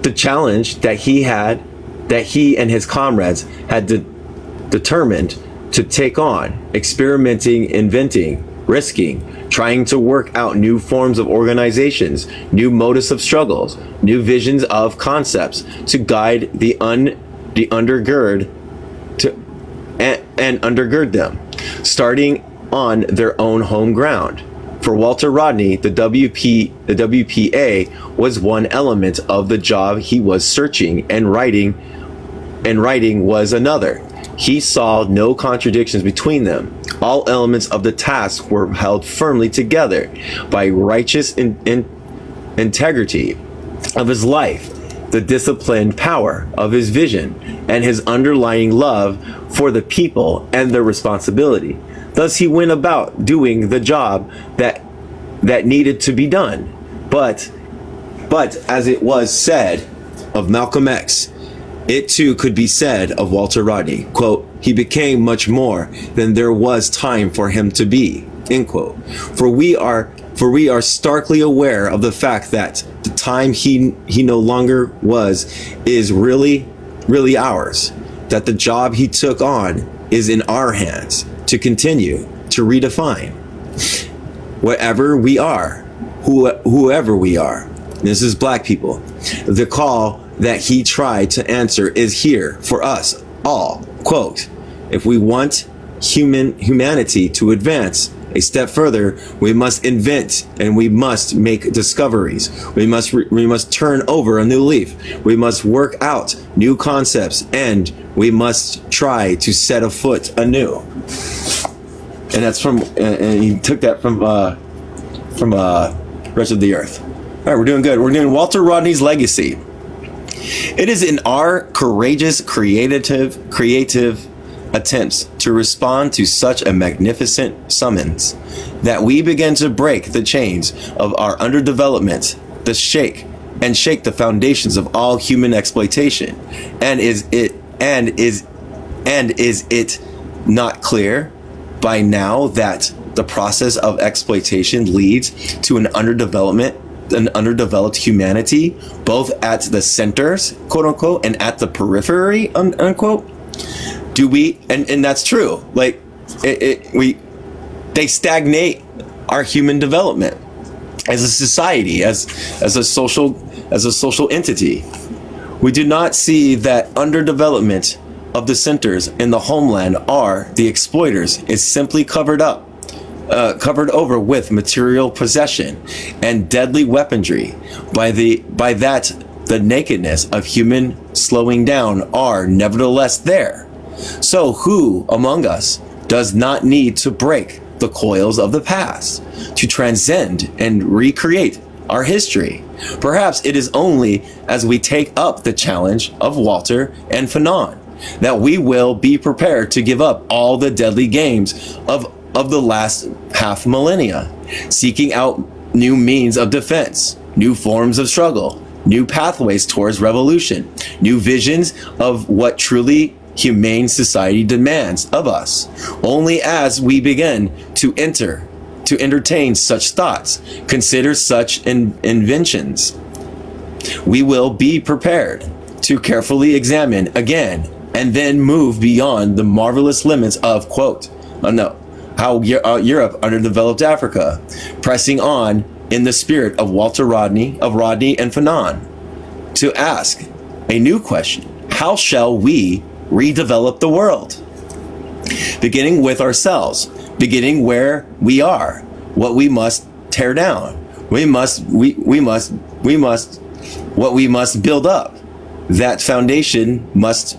The challenge that he and his comrades had determined to take on, experimenting, inventing, risking, trying to work out new forms of organizations, new motives of struggles, new visions of concepts to guide the undergird and undergird them, starting on their own home ground. For Walter Rodney, the WPA was one element of the job he was searching, and writing was another. He saw no contradictions between them. All elements of the task were held firmly together by righteous integrity of his life, the disciplined power of his vision, and his underlying love for the people and their responsibility. Thus he went about doing the job that needed to be done. But as it was said of Malcolm X, it too could be said of Walter Rodney, quote, he became much more than there was time for him to be, end quote. For we are starkly aware of the fact that the time he no longer is really ours, that the job he took on is in our hands to continue to redefine. Whatever we are, whoever we are, this is black people, the call that he tried to answer is here for us all. Quote, if we want humanity to advance a step further, we must invent and we must make discoveries. We must turn over a new leaf. We must work out new concepts, and we must try to set afoot anew. And that's and he took that from Rest of the Earth. All right, we're doing good. We're doing Walter Rodney's legacy. It is in our courageous, creative attempts to respond to such a magnificent summons that we begin to break the chains of our underdevelopment, shake the foundations of all human exploitation. And is it not clear by now that the process of exploitation leads to an underdeveloped humanity, both at the centers, quote unquote, and at the periphery, unquote? Do we? And that's true. Like they stagnate our human development as a society, as a social entity. We do not see that underdevelopment of the centers in the homeland are the exploiters is simply covered over with material possession and deadly weaponry. By that the nakedness of human slowing down are nevertheless there. So who among us does not need to break the coils of the past to transcend and recreate our history? Perhaps it is only as we take up the challenge of Walter and Fanon that we will be prepared to give up all the deadly games of the last half millennia, seeking out new means of defense, new forms of struggle, new pathways towards revolution, new visions of what truly humane society demands of us. Only as we begin to entertain such thoughts, consider such inventions, we will be prepared to carefully examine again and then move beyond the marvelous limits of Europe Underdeveloped Africa, pressing on in the spirit of Rodney and Fanon, to ask a new question: how shall we redevelop the world? Beginning with ourselves, beginning where we are, what we must tear down, what we must build up. That foundation must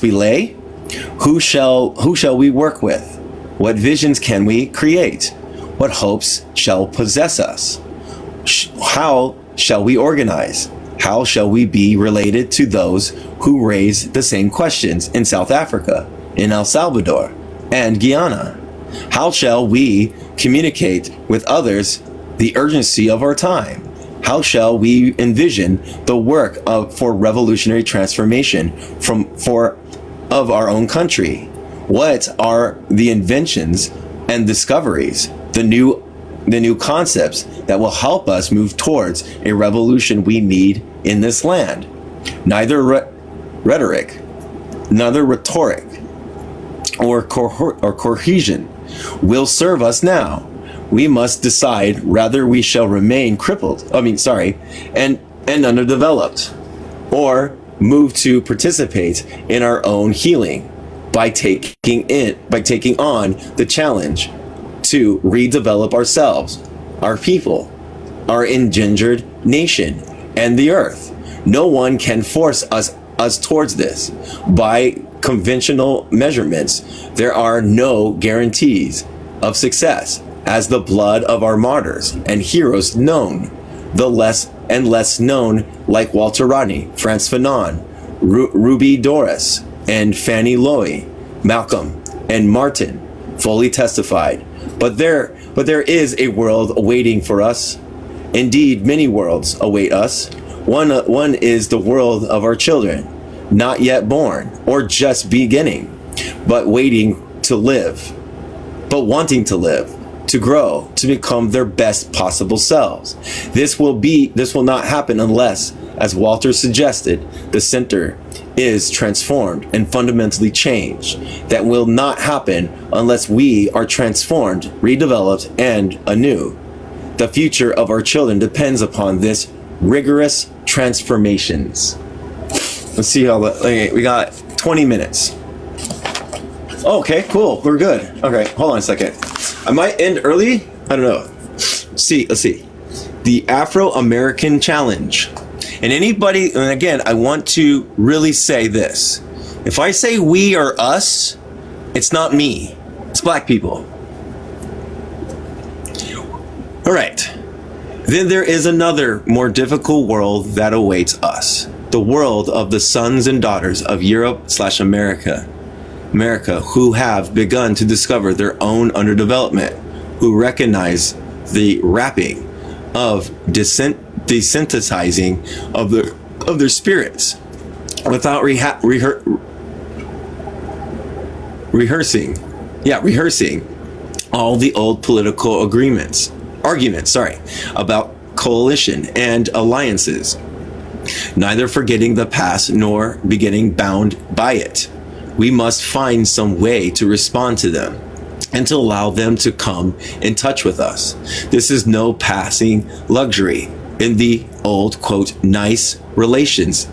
we lay? Who shall we work with? What visions can we create? What hopes shall possess us? How shall we organize? How shall we be related to those who raise the same questions in South Africa, in El Salvador, and Guyana? How shall we communicate with others the urgency of our time? How shall we envision the work for revolutionary transformation of our own country? What are the inventions and discoveries, the new concepts that will help us move towards a revolution we need in this land? Neither rhetoric, or cohesion will serve us now. We must decide whether we shall remain and underdeveloped, or move to participate in our own healing by taking on the challenge to redevelop ourselves, our people, our engendered nation, and the earth. No one can force us towards this. By conventional measurements, there are no guarantees of success, as the blood of our martyrs and heroes known, the less and less known, like Walter Rodney, Frantz Fanon, Ruby Doris, and Fannie Loy, Malcolm and Martin, fully testified. But there is a world awaiting for us. Indeed, many worlds await us. One is the world of our children, not yet born or just beginning, but waiting to live, but wanting to live, to grow, to become their best possible selves. This will not happen unless, as Walter suggested, the center is transformed and fundamentally changed. That will not happen unless we are transformed, redeveloped, and anew. The future of our children depends upon this rigorous transformations. Let's see how we got 20 minutes. Okay, cool. We're good. Okay, hold on a second. I might end early. I don't know. Let's see. The Afro-American Challenge. And again, I want to really say this. If I say we or us, it's not me. It's black people. All right. Then there is another more difficult world that awaits us. The world of the sons and daughters of Europe/America. America, who have begun to discover their own underdevelopment, who recognize the wrapping of desensitizing of their spirits without rehearsing all the old political arguments about coalition and alliances, neither forgetting the past nor beginning bound by it. We must find some way to respond to them and to allow them to come in touch with us. This is no passing luxury in the old, quote, nice relations,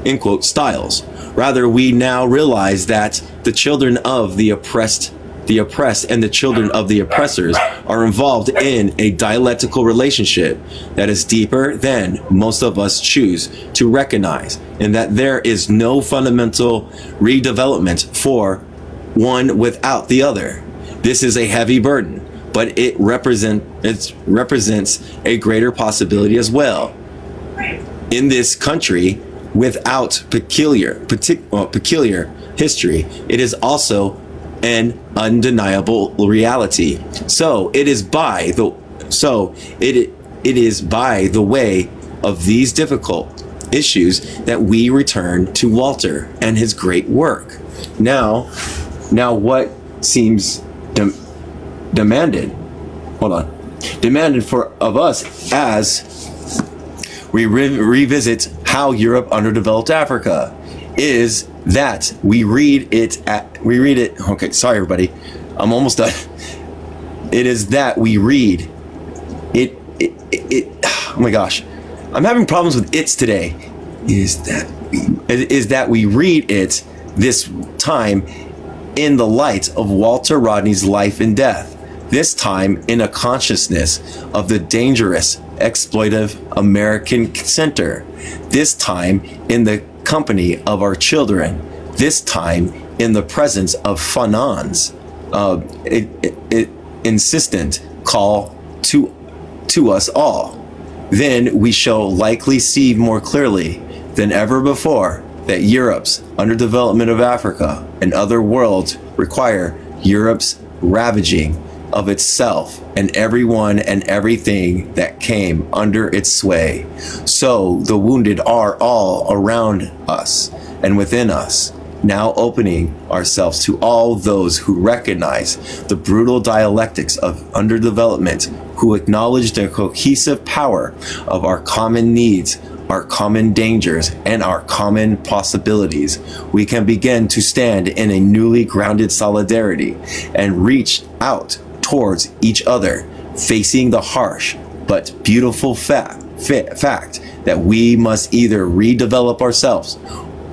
end quote, styles, Rather, we now realize that the children of the oppressed, and the children of the oppressors are involved in a dialectical relationship that is deeper than most of us choose to recognize, and that there is no fundamental redevelopment for one without the other. This is a heavy burden, but it represents a greater possibility as well. In this country, without peculiar history, it is also an undeniable reality. So it is by the way of these difficult issues that we return to Walter and his great work. Now what seems demanded of us as we revisit how Europe underdeveloped Africa is that we read it. Okay, sorry everybody, I'm almost done. It is that we read it. Oh my gosh, I'm having problems with it's today. Is that we read it this time in the light of Walter Rodney's life and death. This time in a consciousness of the dangerous, exploitive American center. This time in the company of our children. This time in the presence of Fanon's insistent call to us all. Then we shall likely see more clearly than ever before that Europe's underdevelopment of Africa and other worlds require Europe's ravaging of itself and everyone and everything that came under its sway. So the wounded are all around us and within us, now opening ourselves to all those who recognize the brutal dialectics of underdevelopment, who acknowledge the cohesive power of our common needs, our common dangers, and our common possibilities. We can begin to stand in a newly grounded solidarity and reach out towards each other, facing the harsh but beautiful fact that we must either redevelop ourselves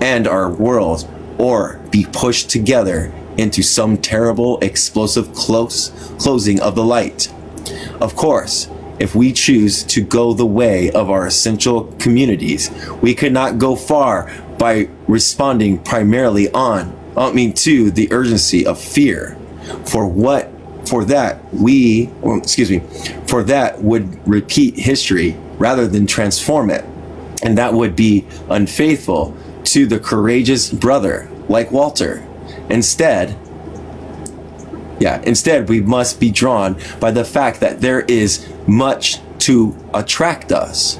and our world, or be pushed together into some terrible explosive closing of the light. Of course, if we choose to go the way of our essential communities, we could not go far by responding primarily to the urgency of fear. For that would repeat history rather than transform it, and that would be unfaithful to the courageous brother like Walter. Instead, we must be drawn by the fact that there is much to attract us.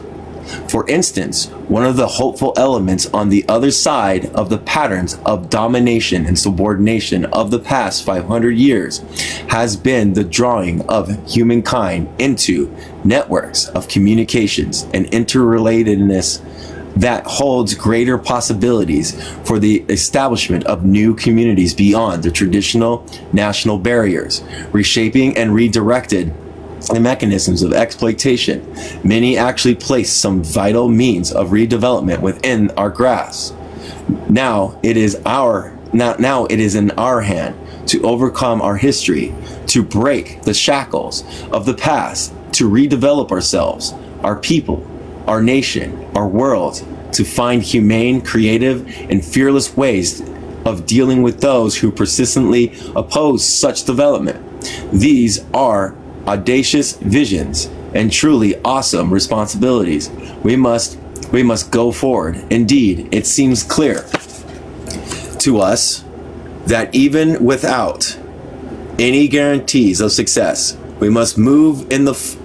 For instance, one of the hopeful elements on the other side of the patterns of domination and subordination of the past 500 years has been the drawing of humankind into networks of communications and interrelatedness that holds greater possibilities for the establishment of new communities beyond the traditional national barriers, reshaping and redirected the mechanisms of exploitation. Many actually place some vital means of redevelopment within our grasp. Now it is in our hand to overcome our history, to break the shackles of the past, to redevelop ourselves, our people, our nation, our world, to find humane, creative, and fearless ways of dealing with those who persistently oppose such development. These are audacious visions and truly awesome responsibilities. We must go forward. Indeed, it seems clear to us that even without any guarantees of success, we must move in the flow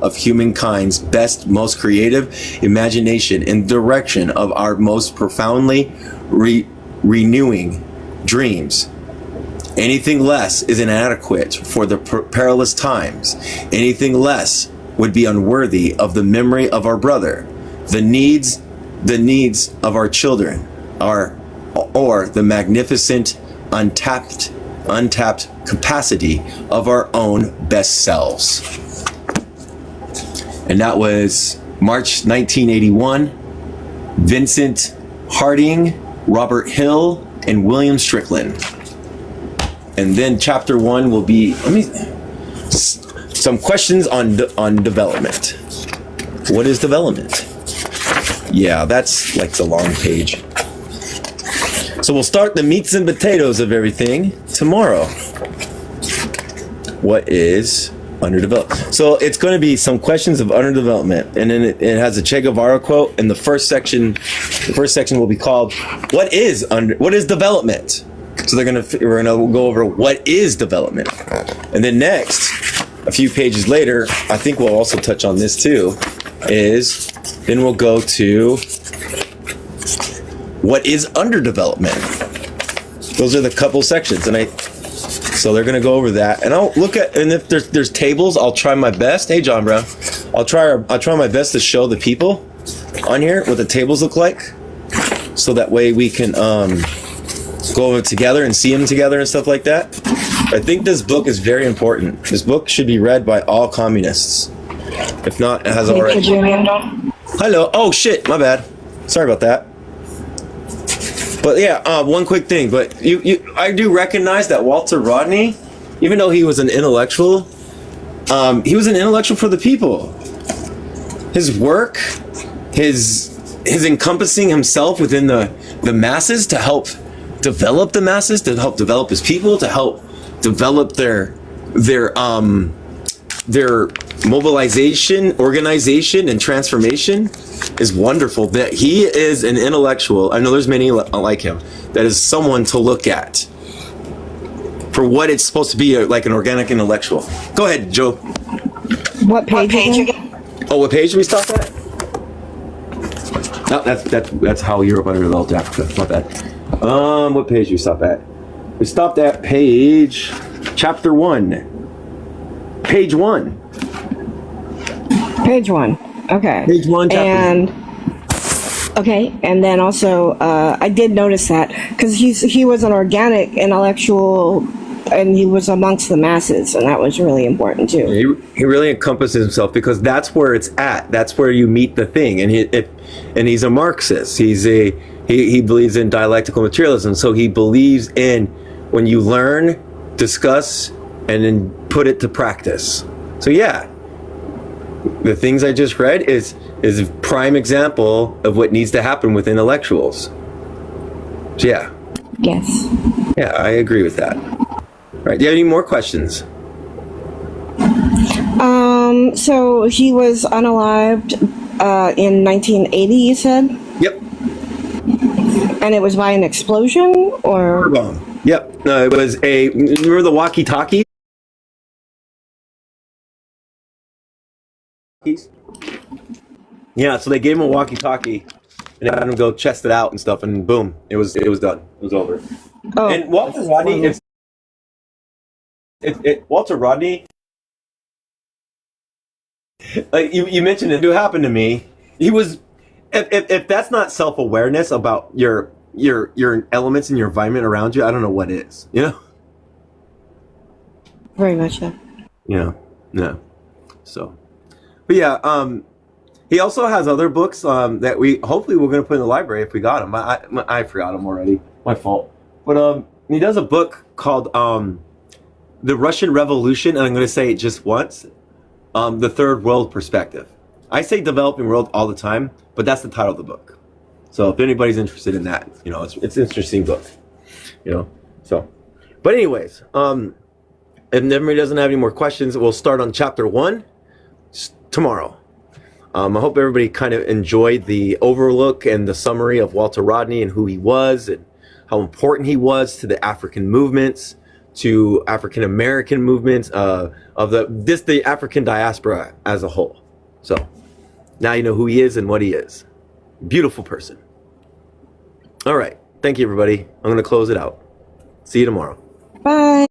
of humankind's best, most creative imagination in the direction of our most profoundly renewing dreams. Anything less is inadequate for the perilous times. Anything less would be unworthy of the memory of our brother, the needs of our children, or the magnificent, untapped capacity of our own best selves. And that was March 1981 Vincent Harding, Robert Hill, and William Strickland. And then chapter 1 will be some questions on development. What is development? Yeah, that's like the long page. So we'll start the meats and potatoes of everything tomorrow. What is underdeveloped? So it's going to be some questions of underdevelopment, and then it has a Che Guevara quote. And the first section will be called "What is development?" So we're gonna go over what is development, and then next, a few pages later, I think we'll also touch on this too. Then we'll go to what is underdevelopment. Those are the couple sections, so they're gonna go over that, and I'll look at, and if there's tables, I'll try my best. Hey, John Brown, I'll try my best to show the people on here what the tables look like, so that way we can go over it together and see them together and stuff like that. I think this book is very important. This book should be read by all communists. If not, it has already. Hello. Oh shit, my bad. Sorry about that. But yeah, one quick thing. But I do recognize that Walter Rodney, even though he was an intellectual, he was an intellectual for the people. His work, his encompassing himself within the masses to help develop the masses, to help develop his people, to help develop their mobilization, organization, and transformation is wonderful. That he is an intellectual. I know there's many like him. That is someone to look at for what it's supposed to be, like an organic intellectual. Go ahead, Joe. What page again? Oh, what page did we stop at? No, that's how Europe underdeveloped Africa. Not bad. What page did we stop at? We stopped at chapter 1. Page 1. Page 1. Okay. Page 1, chapter 1. Okay, and then also, I did notice that, because he was an organic intellectual, and he was amongst the masses, and that was really important too. He really encompasses himself, because that's where it's at. That's where you meet the thing, and he's a Marxist. He believes in dialectical materialism, so he believes in when you learn, discuss, and then put it to practice. So yeah, the things I just read is a prime example of what needs to happen with intellectuals. So yeah. Yes. Yeah, I agree with that. All right, do you have any more questions? So he was unalived in 1980, you said? Yep. And it was by an explosion, or? Bomb. Yep. No, it was remember the walkie-talkie? Yeah, so they gave him a walkie-talkie and had him go chest it out and stuff, and boom, it was done. It was over. Oh. And Walter Rodney, Walter Rodney, like you mentioned, it happened to me. He was, if that's not self-awareness about your elements and your environment around you, I don't know what is. You know. Very much so. Yeah. Yeah. So, but yeah, he also has other books that we're going to put in the library if we got them. I forgot them already. My fault. But he does a book called The Russian Revolution, and I'm going to say it just once. The Third World Perspective. I say developing world all the time, but that's the title of the book. So if anybody's interested in that, it's an interesting book. So. But anyways, if everybody doesn't have any more questions, we'll start on chapter 1 tomorrow. I hope everybody kind of enjoyed the overlook and the summary of Walter Rodney and who he was and how important he was to the African movements, to African American movements, of the African diaspora as a whole. So now you know who he is and what he is. Beautiful person. All right. Thank you, everybody. I'm going to close it out. See you tomorrow. Bye.